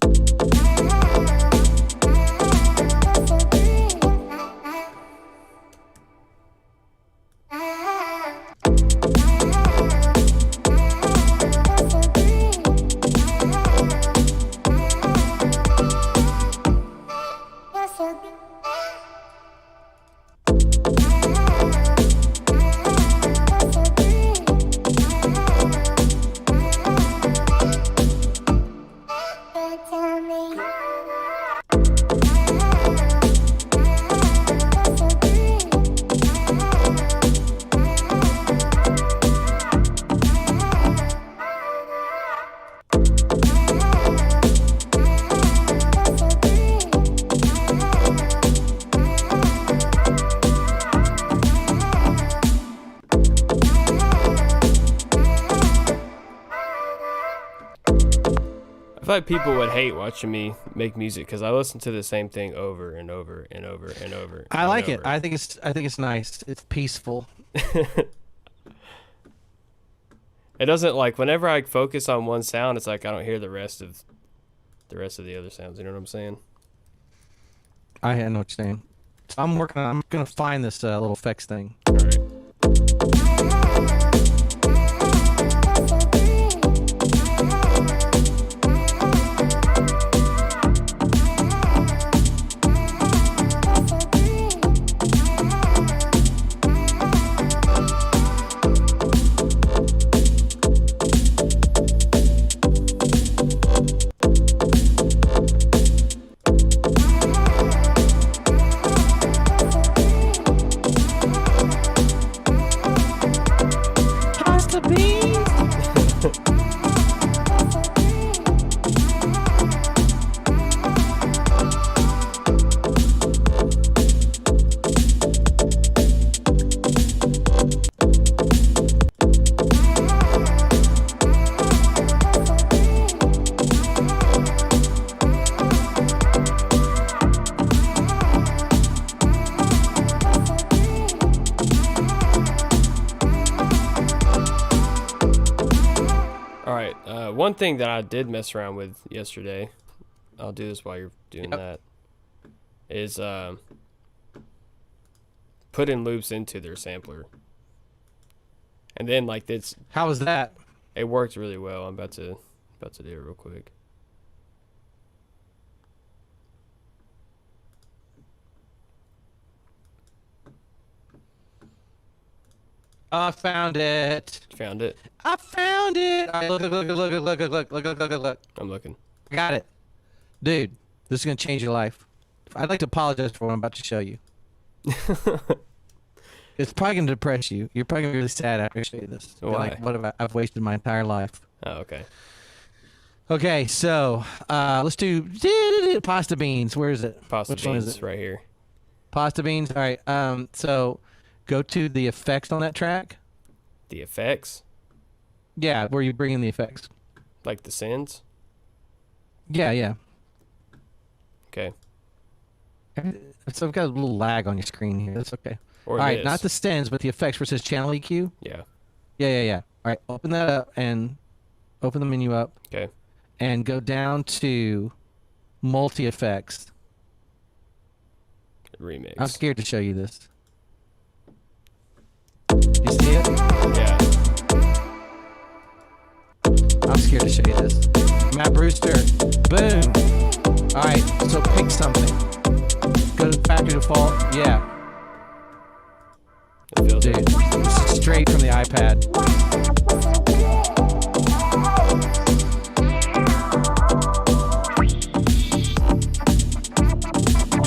[SPEAKER 1] I feel like people would hate watching me make music because I listen to the same thing over and over and over and over.
[SPEAKER 2] I
[SPEAKER 1] and
[SPEAKER 2] like it.
[SPEAKER 1] over.
[SPEAKER 2] I think it's nice. It's peaceful.
[SPEAKER 1] It doesn't like whenever I focus on one sound, it's like I don't hear the rest of the other sounds. You know what I'm saying?
[SPEAKER 2] I know what you're saying. So I'm gonna find this little effects thing.
[SPEAKER 1] All right.
[SPEAKER 2] Pasta beans.
[SPEAKER 1] All right. One thing that I did mess around with yesterday, I'll do this while you're doing
[SPEAKER 2] Yep.
[SPEAKER 1] that, is putting loops into their sampler. And then like
[SPEAKER 2] How was that?
[SPEAKER 1] it worked really well. I'm about to do it real quick.
[SPEAKER 2] I found it.
[SPEAKER 1] Found it?
[SPEAKER 2] I found it. All right, look.
[SPEAKER 1] I'm looking.
[SPEAKER 2] Got it. Dude, this is going to change your life. I'd like to apologize for what I'm about to show you. It's probably going to depress you. You're probably going to be really sad after I show you this. You're
[SPEAKER 1] Why?
[SPEAKER 2] Like, what have I've wasted my entire life.
[SPEAKER 1] Oh, okay.
[SPEAKER 2] Okay, so let's do pasta beans. Where is it?
[SPEAKER 1] Pasta
[SPEAKER 2] Which one is
[SPEAKER 1] beans
[SPEAKER 2] it?
[SPEAKER 1] right here.
[SPEAKER 2] Pasta beans. All right. So go to the effects on that track.
[SPEAKER 1] The effects,
[SPEAKER 2] Yeah, where you bring in the effects.
[SPEAKER 1] like the sends.
[SPEAKER 2] Yeah.
[SPEAKER 1] Okay.
[SPEAKER 2] So I've got a little lag on your screen here. That's okay.
[SPEAKER 1] Or
[SPEAKER 2] All right,
[SPEAKER 1] this.
[SPEAKER 2] not the stems, but the effects where it says channel EQ.
[SPEAKER 1] Yeah.
[SPEAKER 2] Yeah. All right, open that up and open the menu up
[SPEAKER 1] Okay.
[SPEAKER 2] and go down to multi effects.
[SPEAKER 1] Remix.
[SPEAKER 2] I'm scared to show you this. You see it?
[SPEAKER 1] Yeah.
[SPEAKER 2] I'm scared to show you this. Matt Brewster. Boom. All right, so pick something. Go to factory default. Yeah,
[SPEAKER 1] It feels
[SPEAKER 2] dude.
[SPEAKER 1] it.
[SPEAKER 2] This is straight from the iPad.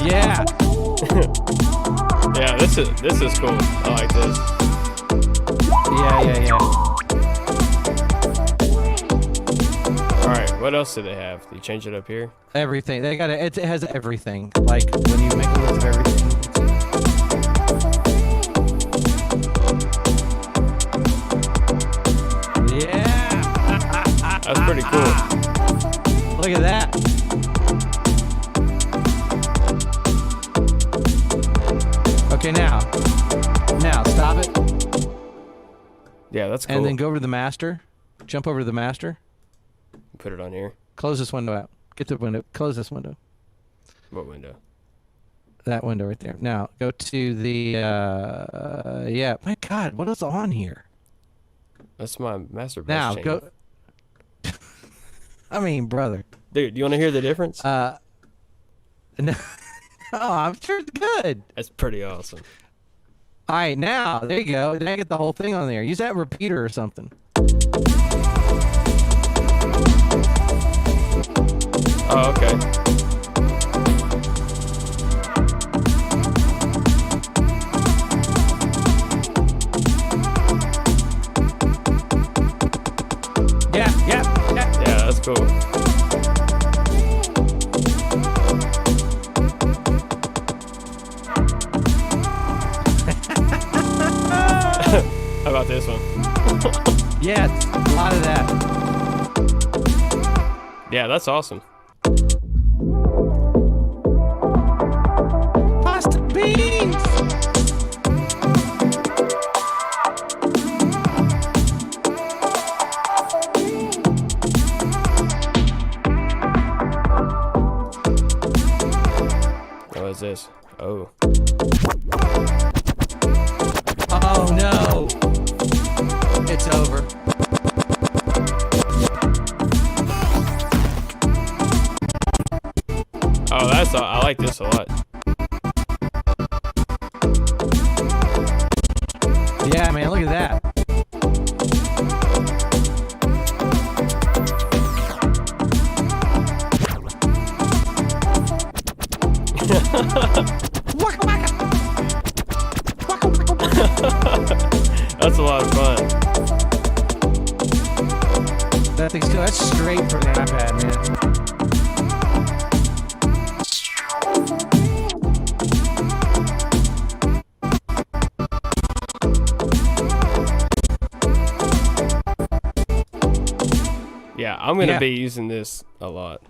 [SPEAKER 2] Yeah.
[SPEAKER 1] Yeah, this is cool. I like this.
[SPEAKER 2] Yeah.
[SPEAKER 1] All right, what else do they have? Do you change it up here?
[SPEAKER 2] Everything. They got it. It has everything. Like when you make a list of everything. Yeah.
[SPEAKER 1] That's pretty cool.
[SPEAKER 2] Look at that. Okay, now stop it,
[SPEAKER 1] Yeah, that's cool.
[SPEAKER 2] and then go over to the master. Jump over to the master.
[SPEAKER 1] Put it on here.
[SPEAKER 2] Close this window out. Get the window. Close this window.
[SPEAKER 1] What window?
[SPEAKER 2] That window right there. Now go to the. Yeah. My God, what is on here?
[SPEAKER 1] That's my master bus
[SPEAKER 2] Now
[SPEAKER 1] channel.
[SPEAKER 2] go. I mean, brother.
[SPEAKER 1] Dude, you want to hear the difference?
[SPEAKER 2] No. Oh, I'm sure it's good.
[SPEAKER 1] That's pretty awesome.
[SPEAKER 2] All right, now there you go. Now get the whole thing on there. Use that repeater or something.
[SPEAKER 1] Oh, okay.
[SPEAKER 2] Yeah.
[SPEAKER 1] Yeah, that's cool. How about this one?
[SPEAKER 2] Yes, a lot of that.
[SPEAKER 1] Yeah, that's awesome.
[SPEAKER 2] Pasta beans.
[SPEAKER 1] What is this? Oh. Thanks a lot.
[SPEAKER 2] Yeah, man, look at that. Waka, waka. Waka, waka, waka.
[SPEAKER 1] That's a lot of fun.
[SPEAKER 2] That thing's cool. That's straight from the iPad, man.
[SPEAKER 1] Yeah, I'm gonna
[SPEAKER 2] Yeah.
[SPEAKER 1] be using this a lot.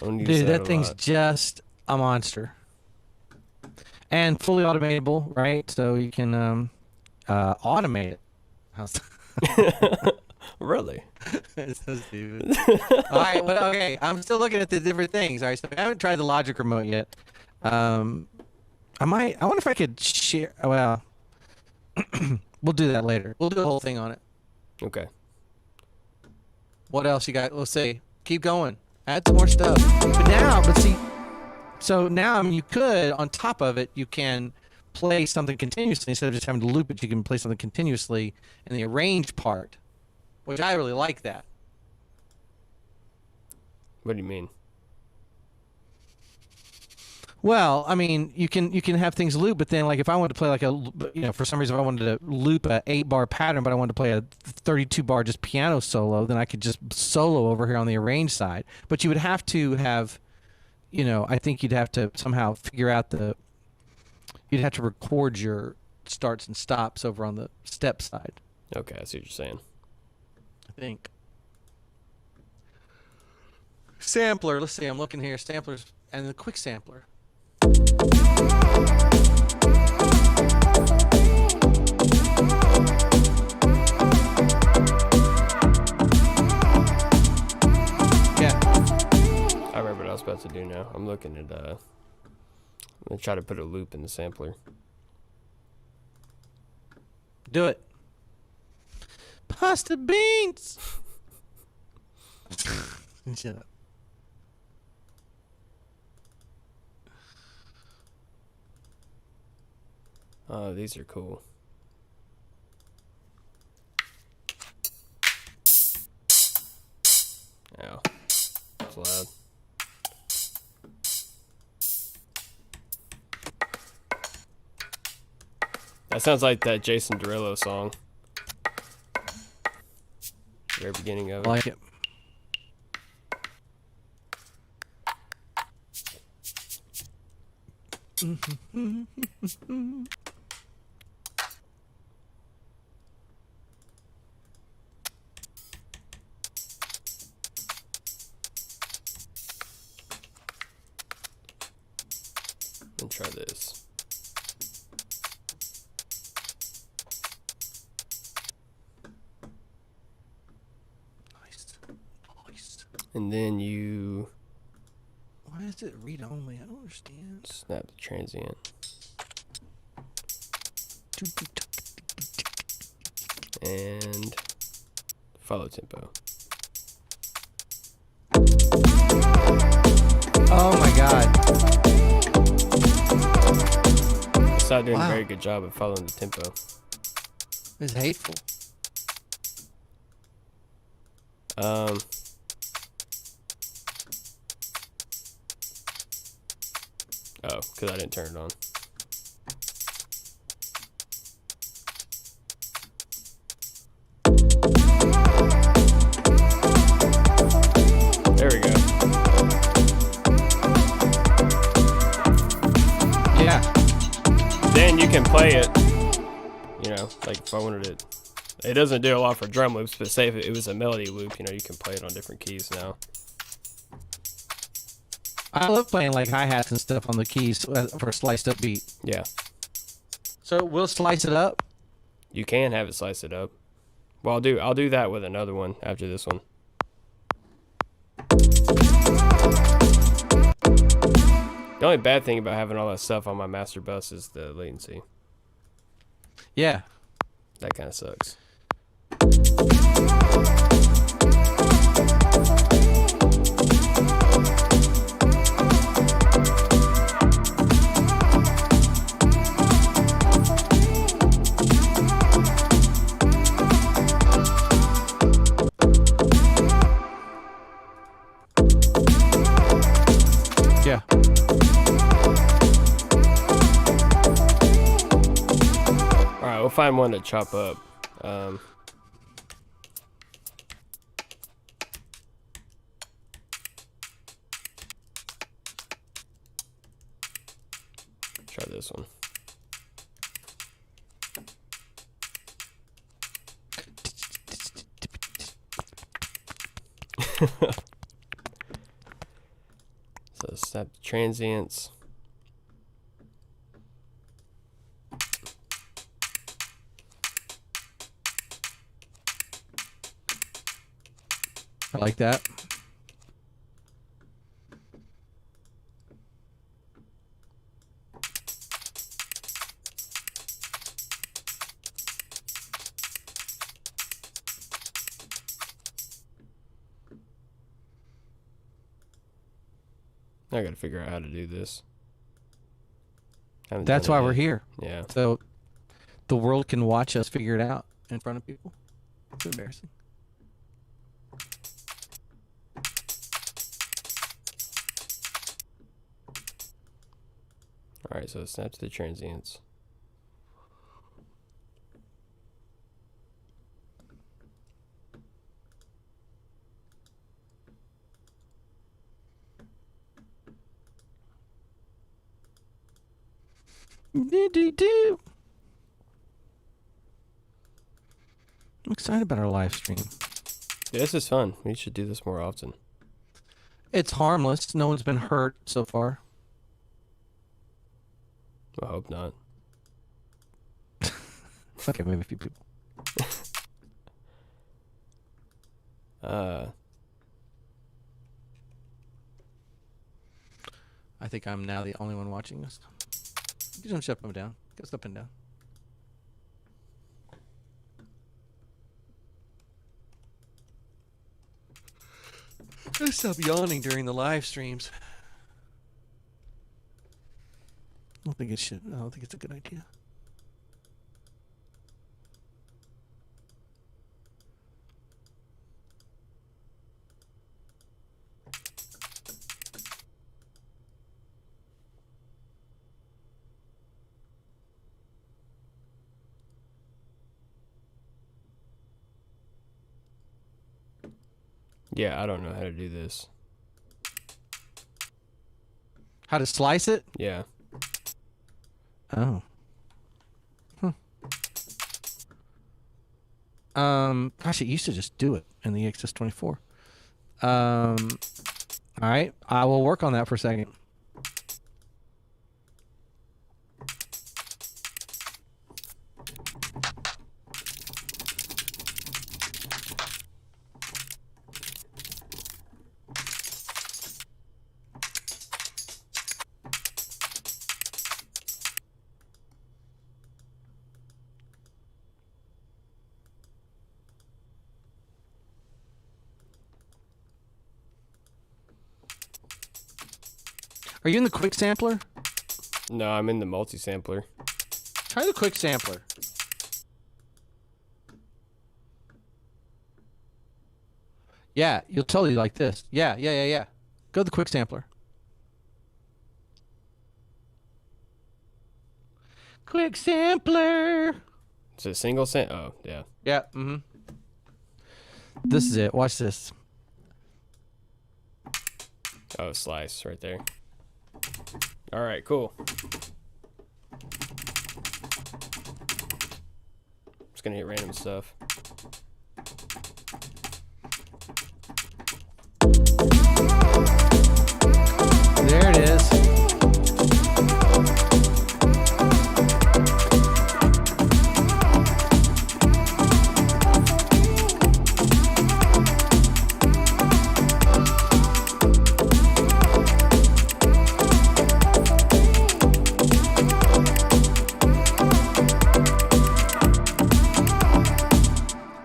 [SPEAKER 1] I'm gonna use
[SPEAKER 2] Dude, that
[SPEAKER 1] a
[SPEAKER 2] thing's
[SPEAKER 1] lot.
[SPEAKER 2] just a monster. And fully automatable, right? So you can automate it. How's
[SPEAKER 1] Really?
[SPEAKER 2] It's so stupid. All right, well, okay. I'm still looking at the different things. All right, so I haven't tried the Logic remote yet. I wonder if I could share. Well, we'll do that later. We'll do the whole thing on it.
[SPEAKER 1] Okay.
[SPEAKER 2] What else you got? Let's see. Keep going. Add some more stuff. But see, so now, I mean, you could, on top of it, you can play something continuously instead of just having to loop it. You can play something continuously in the arrange part, which I really like that.
[SPEAKER 1] What do you mean?
[SPEAKER 2] Well, I mean, you can have things loop, but then like if I wanted to play like for some reason if I wanted to loop a 8-bar pattern, but I wanted to play a 32-bar just piano solo, then I could just solo over here on the arrange side. But you would have to have, I think you'd have to somehow figure out you'd have to record your starts and stops over on the step side,
[SPEAKER 1] Okay, I see what you're saying.
[SPEAKER 2] I think. Sampler, let's see, I'm looking here, samplers, and the quick sampler. Yeah.
[SPEAKER 1] I remember what I was about to do now. I'm looking at I'm gonna try to put a loop in the sampler.
[SPEAKER 2] Do it. Pasta beans. Shut up.
[SPEAKER 1] Oh, these are cool. Ow. It's loud. That sounds like that Jason Derulo song. Very beginning of it.
[SPEAKER 2] I like it.
[SPEAKER 1] And try this.
[SPEAKER 2] Nice.
[SPEAKER 1] And then you
[SPEAKER 2] Why is it read only? I don't understand.
[SPEAKER 1] snap the transient. And follow tempo.
[SPEAKER 2] Oh my god.
[SPEAKER 1] It's not doing
[SPEAKER 2] Wow.
[SPEAKER 1] a very good job of following the tempo.
[SPEAKER 2] It's hateful.
[SPEAKER 1] Oh, because I didn't turn it on. There we go.
[SPEAKER 2] Yeah.
[SPEAKER 1] Then you can play it, like if I wanted it. It doesn't do a lot for drum loops, but say if it was a melody loop, you can play it on different keys now.
[SPEAKER 2] I love playing like hi-hats and stuff on the keys for a sliced up beat.
[SPEAKER 1] Yeah,
[SPEAKER 2] So we'll slice it up.
[SPEAKER 1] you can have it slice it up. Well, I'll do that with another one after this one. The only bad thing about having all that stuff on my master bus is the latency.
[SPEAKER 2] Yeah.
[SPEAKER 1] That kind of sucks. we'll find one to chop up. Try this one. So snap the transients.
[SPEAKER 2] I like that.
[SPEAKER 1] I gotta figure out how to do this. Haven't
[SPEAKER 2] That's
[SPEAKER 1] done it
[SPEAKER 2] why we're
[SPEAKER 1] yet.
[SPEAKER 2] here.
[SPEAKER 1] Yeah.
[SPEAKER 2] So the world can watch us figure it out in front of people. It's embarrassing.
[SPEAKER 1] All right. So snap to the transients.
[SPEAKER 2] Do. I'm excited about our live stream.
[SPEAKER 1] Yeah, this is fun. We should do this more often.
[SPEAKER 2] It's harmless. No one's been hurt so far.
[SPEAKER 1] I hope not.
[SPEAKER 2] Okay, maybe a few people. I think I'm now the only one watching this. You don't shut them down. Goes up and down. Gotta stop yawning during the live streams. I don't think it's a good idea.
[SPEAKER 1] Yeah, I don't know how to do this.
[SPEAKER 2] How to slice it?
[SPEAKER 1] Yeah.
[SPEAKER 2] Oh. Gosh, it used to just do it in the XS24. All right, I will work on that for a second. Are you in the quick sampler?
[SPEAKER 1] No, I'm in the multi-sampler.
[SPEAKER 2] Try the quick sampler. Yeah, you'll totally like this. Yeah. Go to the quick sampler. Quick sampler.
[SPEAKER 1] Is it single sam? Oh, yeah.
[SPEAKER 2] Yeah. This is it. Watch this.
[SPEAKER 1] Oh, slice right there. All right, cool. Just gonna hit random stuff.
[SPEAKER 2] There it is.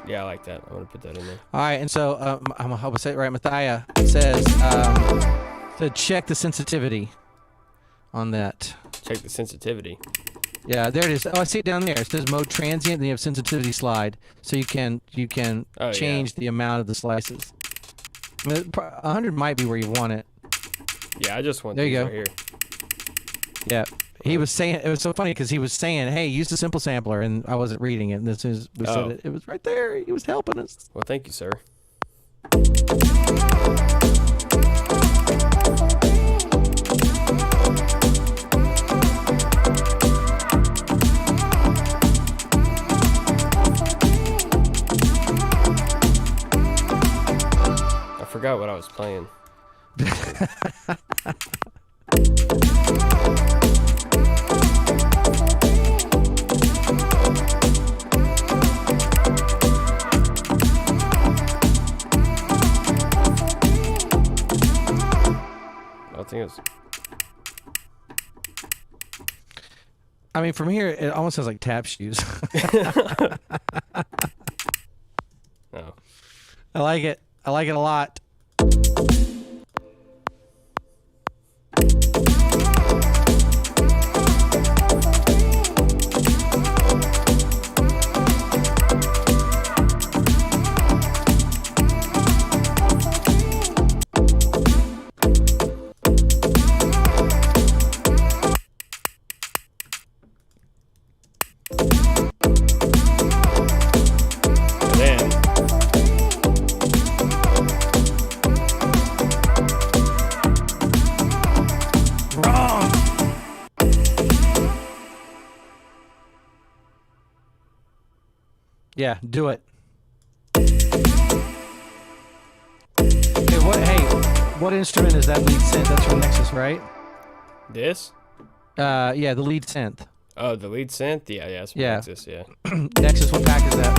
[SPEAKER 1] Yeah, I like that. I'm gonna put that in there.
[SPEAKER 2] All right, and so I'm gonna hope I say it right. Mathia says to check the sensitivity on that.
[SPEAKER 1] Check the sensitivity.
[SPEAKER 2] Yeah, there it is. Oh, I see it down there. It says mode transient, then you have sensitivity slide, so you can
[SPEAKER 1] Oh,
[SPEAKER 2] change the amount of the slices. I mean, 100 might be where you want it.
[SPEAKER 1] Yeah, I just want
[SPEAKER 2] There
[SPEAKER 1] these
[SPEAKER 2] you go.
[SPEAKER 1] right here.
[SPEAKER 2] Yeah, He was saying, it was so funny because he was saying, hey, use the simple sampler, and I wasn't reading it. And as soon as we said it, it was right there. He was helping us.
[SPEAKER 1] Well, thank you, sir. I forgot what I was playing. I think it's.
[SPEAKER 2] I mean, from here, it almost sounds like tap shoes.
[SPEAKER 1] Oh.
[SPEAKER 2] I like it. I like it a lot. Yeah, do it. What instrument is that lead synth? That's from Nexus, right?
[SPEAKER 1] This?
[SPEAKER 2] Yeah, the lead synth.
[SPEAKER 1] Oh, the lead synth? Yeah, it's from Nexus, yeah.
[SPEAKER 2] Nexus, what pack is that?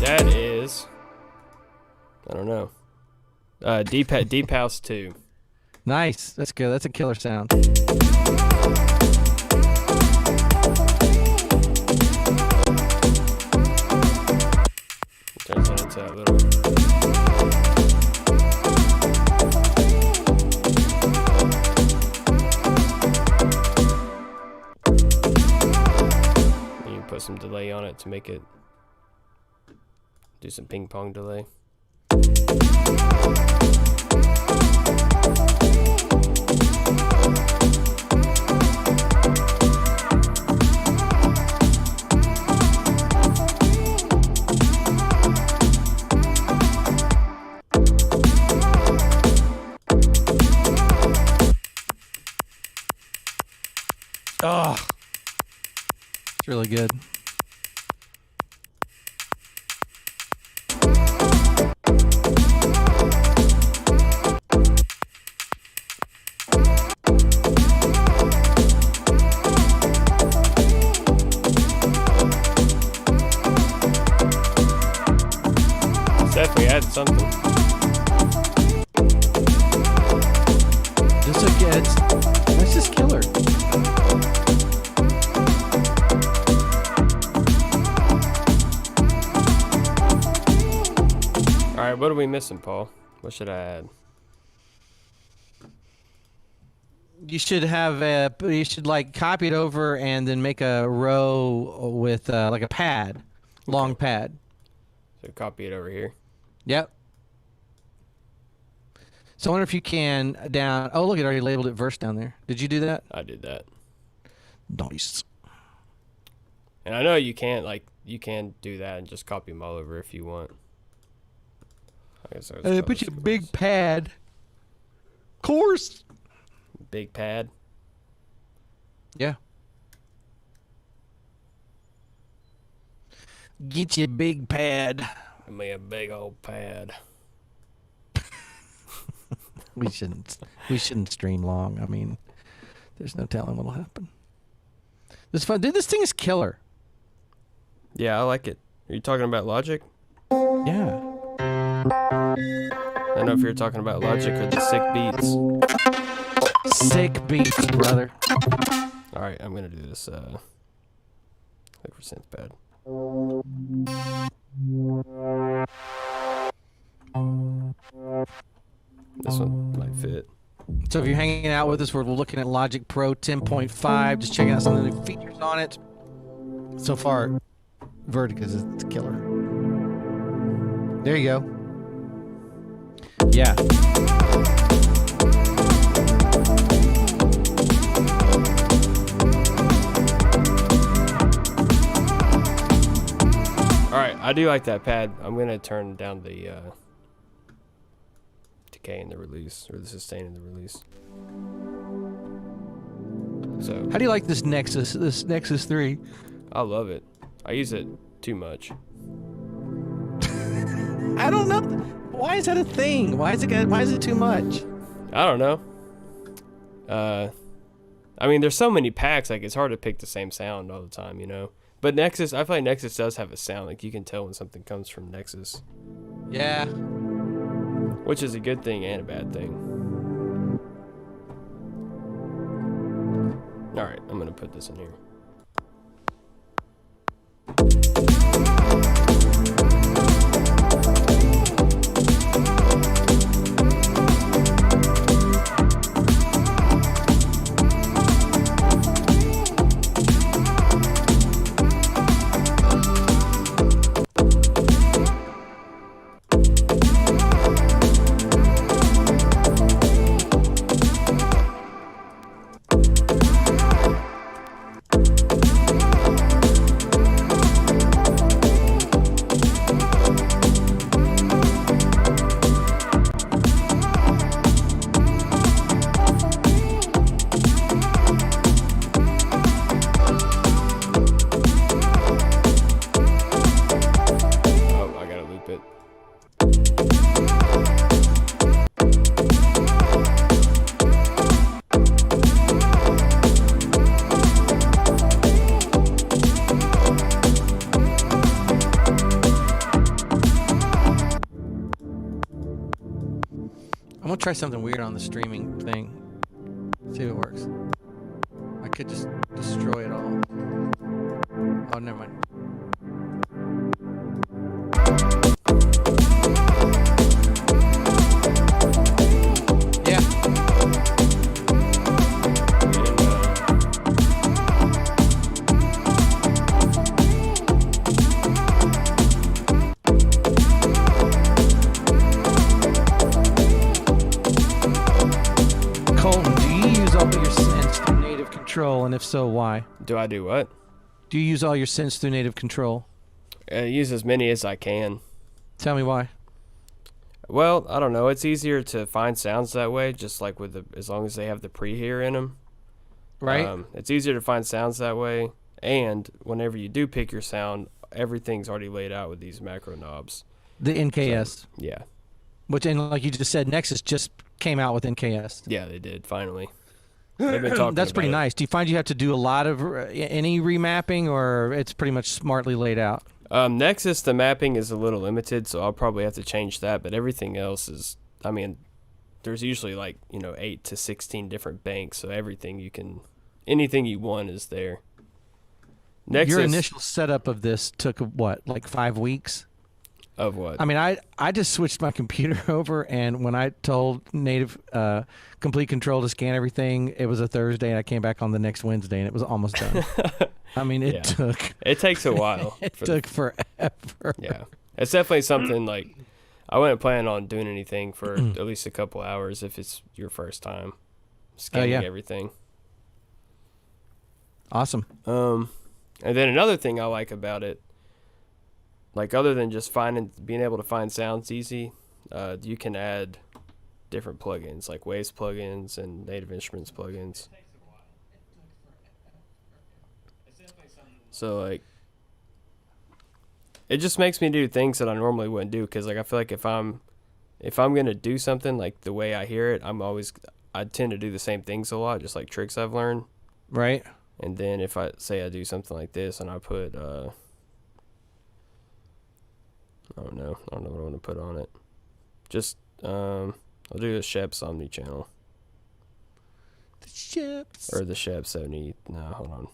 [SPEAKER 1] That is, I don't know. Deep House 2.
[SPEAKER 2] Nice. That's good. That's a killer sound.
[SPEAKER 1] Turns it into that little. You can put some delay on it to make it do some ping pong delay.
[SPEAKER 2] Oh, it's really good.
[SPEAKER 1] It's definitely added something.
[SPEAKER 2] It's just killer.
[SPEAKER 1] Alright, what are we missing, Paul? What should I add?
[SPEAKER 2] You should like copy it over and then make a row with like a pad, long pad.
[SPEAKER 1] So copy it over here.
[SPEAKER 2] Yep. So I wonder if you can down. Oh, look, it already labeled it verse down there. Did you do that?
[SPEAKER 1] I did that.
[SPEAKER 2] Nice.
[SPEAKER 1] And I know you can do that and just copy them all over if you want. I guess
[SPEAKER 2] Put your big pad. Course.
[SPEAKER 1] Big pad.
[SPEAKER 2] Yeah. Get your big pad.
[SPEAKER 1] Give me a big old pad.
[SPEAKER 2] We shouldn't stream long. I mean, there's no telling what'll happen. It's fun. Dude, this thing is killer.
[SPEAKER 1] Yeah, I like it. Are you talking about Logic?
[SPEAKER 2] Yeah.
[SPEAKER 1] I don't know if you're talking about Logic or the Sick Beats.
[SPEAKER 2] Sick beats, brother.
[SPEAKER 1] Alright, I'm gonna do this look for synth pad. This one might fit.
[SPEAKER 2] So if you're hanging out with us, we're looking at Logic Pro 10.5, just checking out some of the new features on it. So far, Vertica's is killer. There you go. Yeah.
[SPEAKER 1] right, I do like that pad. I'm gonna turn down the decay in the release, or the sustain in the release. So
[SPEAKER 2] How do you like this Nexus 3?
[SPEAKER 1] I love it. I use it too much.
[SPEAKER 2] I don't know. Why is that a thing? Why is it too much?
[SPEAKER 1] I don't know. I mean, there's so many packs, like it's hard to pick the same sound all the time, you know. But Nexus, I feel like Nexus does have a sound, like you can tell when something comes from Nexus,
[SPEAKER 2] Yeah.
[SPEAKER 1] which is a good thing and a bad thing. All right, I'm gonna put this in here. Oh, I gotta loop it.
[SPEAKER 2] I'm gonna try something weird on the streaming thing. See if it works. I could just destroy it all. Oh, never mind. Yeah. Colton, do you use all your synths through native control, and if so, why?
[SPEAKER 1] Do I do what?
[SPEAKER 2] Do you use all your synths through native control?
[SPEAKER 1] Use as many as I can.
[SPEAKER 2] Tell me why.
[SPEAKER 1] Well, I don't know. It's easier to find sounds that way, just like with the, as long as they have the pre-hear in them.
[SPEAKER 2] Right?
[SPEAKER 1] It's easier to find sounds that way, and whenever you do pick your sound, everything's already laid out with these macro knobs.
[SPEAKER 2] The NKS.
[SPEAKER 1] So, yeah.
[SPEAKER 2] Which, and like you just said, Nexus just came out with NKS.
[SPEAKER 1] Yeah, they did, finally. They've been talking
[SPEAKER 2] That's pretty
[SPEAKER 1] about it.
[SPEAKER 2] nice. Do you find you have to do a lot of any remapping, or it's pretty much smartly laid out?
[SPEAKER 1] Nexus, the mapping is a little limited, so I'll probably have to change that, but everything else is, I mean, there's usually like, 8 to 16 different banks, so everything you can, anything you want is there. Nexus,
[SPEAKER 2] Your initial setup of this took what, like 5 weeks?
[SPEAKER 1] of what?
[SPEAKER 2] I mean, I just switched my computer over, and when I told Native Complete Control to scan everything, it was a Thursday, and I came back on the next Wednesday, and it was almost done. I mean, it
[SPEAKER 1] Yeah.
[SPEAKER 2] took
[SPEAKER 1] It takes a while.
[SPEAKER 2] it took forever.
[SPEAKER 1] Yeah. It's definitely something like, I wouldn't plan on doing anything for at least a couple hours if it's your first time scanning
[SPEAKER 2] yeah.
[SPEAKER 1] everything.
[SPEAKER 2] Awesome.
[SPEAKER 1] And then another thing I like about it, like other than just being able to find sounds easy, you can add different plugins like Waves plugins and Native Instruments plugins. So like, it just makes me do things that I normally wouldn't do, because like I feel like if I'm gonna do something like the way I hear it, I tend to do the same things a lot, just like tricks I've learned.
[SPEAKER 2] Right?
[SPEAKER 1] And then if I say I do something like this and I put I don't know what I want to put on it. Just I'll do a Shep Omni channel.
[SPEAKER 2] The ships.
[SPEAKER 1] Or the Shep 70. No, hold on.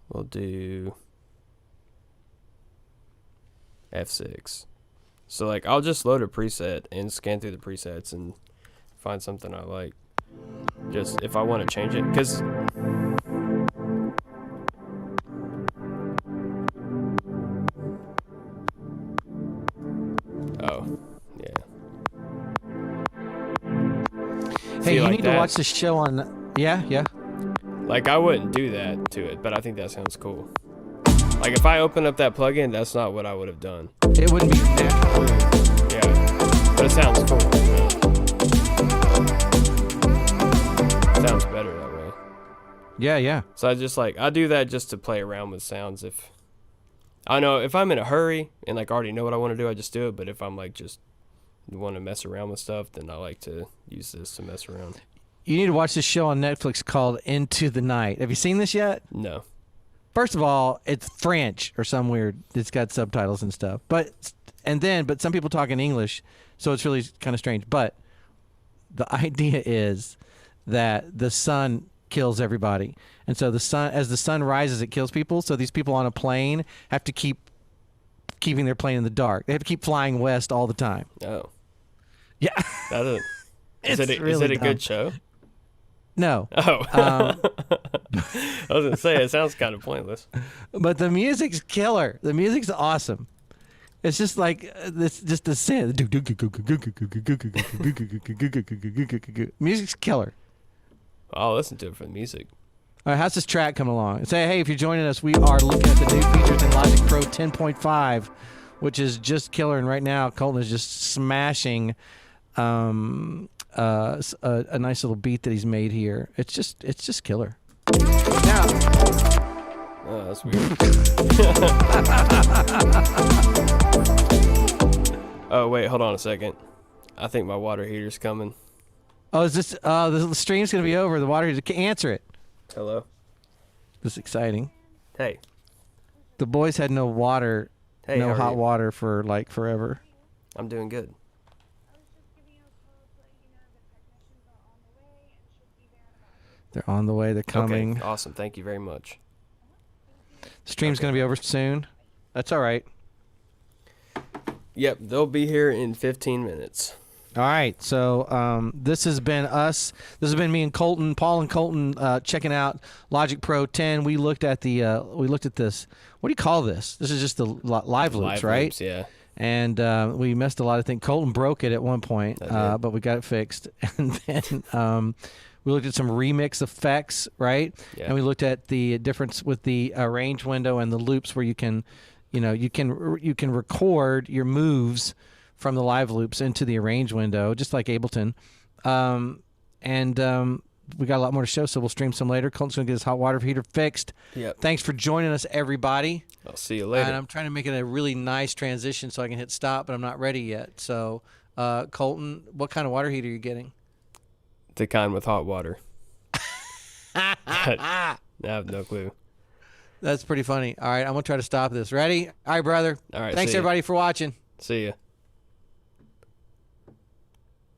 [SPEAKER 1] We'll do F6. So like I'll just load a preset and scan through the presets and find something I like. Just if I want to change it, because oh yeah.
[SPEAKER 2] Hey,
[SPEAKER 1] See,
[SPEAKER 2] you
[SPEAKER 1] like
[SPEAKER 2] need
[SPEAKER 1] that?
[SPEAKER 2] to watch the show on. Yeah.
[SPEAKER 1] Like, I wouldn't do that to it, but I think that sounds cool. Like, if I open up that plugin, that's not what I would have done.
[SPEAKER 2] It wouldn't be natural.
[SPEAKER 1] Yeah, but it sounds cool. Sounds better that way.
[SPEAKER 2] Yeah.
[SPEAKER 1] So I do that just to play around with sounds. If I'm in a hurry and like already know what I want to do, I just do it. But if I'm like just want to mess around with stuff, then I like to use this to mess around.
[SPEAKER 2] You need to watch this show on Netflix called Into the Night. Have you seen this yet?
[SPEAKER 1] No.
[SPEAKER 2] First of all, it's French or some weird. It's got subtitles and stuff. But some people talk in English, so it's really kind of strange. But the idea is that the sun kills everybody, and so as the sun rises, it kills people. So these people on a plane have to keeping their plane in the dark. They have to keep flying west all the time.
[SPEAKER 1] Oh.
[SPEAKER 2] Yeah.
[SPEAKER 1] Is it a good show?
[SPEAKER 2] No.
[SPEAKER 1] Oh. I was gonna say it sounds kind of pointless.
[SPEAKER 2] But the music's killer. The music's awesome. It's just like this, just the sound. Music's killer.
[SPEAKER 1] I'll listen to it for the music.
[SPEAKER 2] All right, how's this track coming along? Say, hey, if you're joining us, we are looking at the new features in Logic Pro 10.5, which is just killer. And right now, Colton is just smashing a nice little beat that he's made here. It's just killer. Now,
[SPEAKER 1] Oh, that's weird. Oh, wait, hold on a second. I think my water heater's coming.
[SPEAKER 2] oh, is this? The stream's gonna be over. The water heater can't answer it.
[SPEAKER 1] Hello?
[SPEAKER 2] This is exciting.
[SPEAKER 1] Hey.
[SPEAKER 2] The boys had no water,
[SPEAKER 1] Hey,
[SPEAKER 2] no
[SPEAKER 1] how are
[SPEAKER 2] hot
[SPEAKER 1] you?
[SPEAKER 2] water for like forever.
[SPEAKER 1] I'm doing good.
[SPEAKER 2] They're on the way. They're coming.
[SPEAKER 1] Okay, awesome. Thank you very much.
[SPEAKER 2] Stream's
[SPEAKER 1] Okay.
[SPEAKER 2] gonna be over soon. That's all right.
[SPEAKER 1] Yep, they'll be here in 15 minutes.
[SPEAKER 2] All right. So this has been us. This has been me and Colton, Paul and Colton, checking out Logic Pro 10. We looked at this. What do you call this? This is just the live loops, right?
[SPEAKER 1] Loops, yeah.
[SPEAKER 2] And we messed a lot of things. Colton broke it at one point,
[SPEAKER 1] I did.
[SPEAKER 2] but we got it fixed. And then we looked at some remix effects, right?
[SPEAKER 1] Yeah.
[SPEAKER 2] And we looked at the difference with the range window and the loops, where you can record your moves from the live loops into the arrange window, just like Ableton. We got a lot more to show, so we'll stream some later. Colton's going to get his hot water heater fixed.
[SPEAKER 1] Yep.
[SPEAKER 2] Thanks for joining us, everybody.
[SPEAKER 1] I'll see you later.
[SPEAKER 2] And I'm trying to make it a really nice transition so I can hit stop, but I'm not ready yet. So, Colton, what kind of water heater are you getting?
[SPEAKER 1] The kind with hot water. I have no clue.
[SPEAKER 2] That's pretty funny. All right, I'm going to try to stop this. Ready? All right, brother.
[SPEAKER 1] All right,
[SPEAKER 2] Thanks,
[SPEAKER 1] see ya.
[SPEAKER 2] everybody, for watching.
[SPEAKER 1] See ya.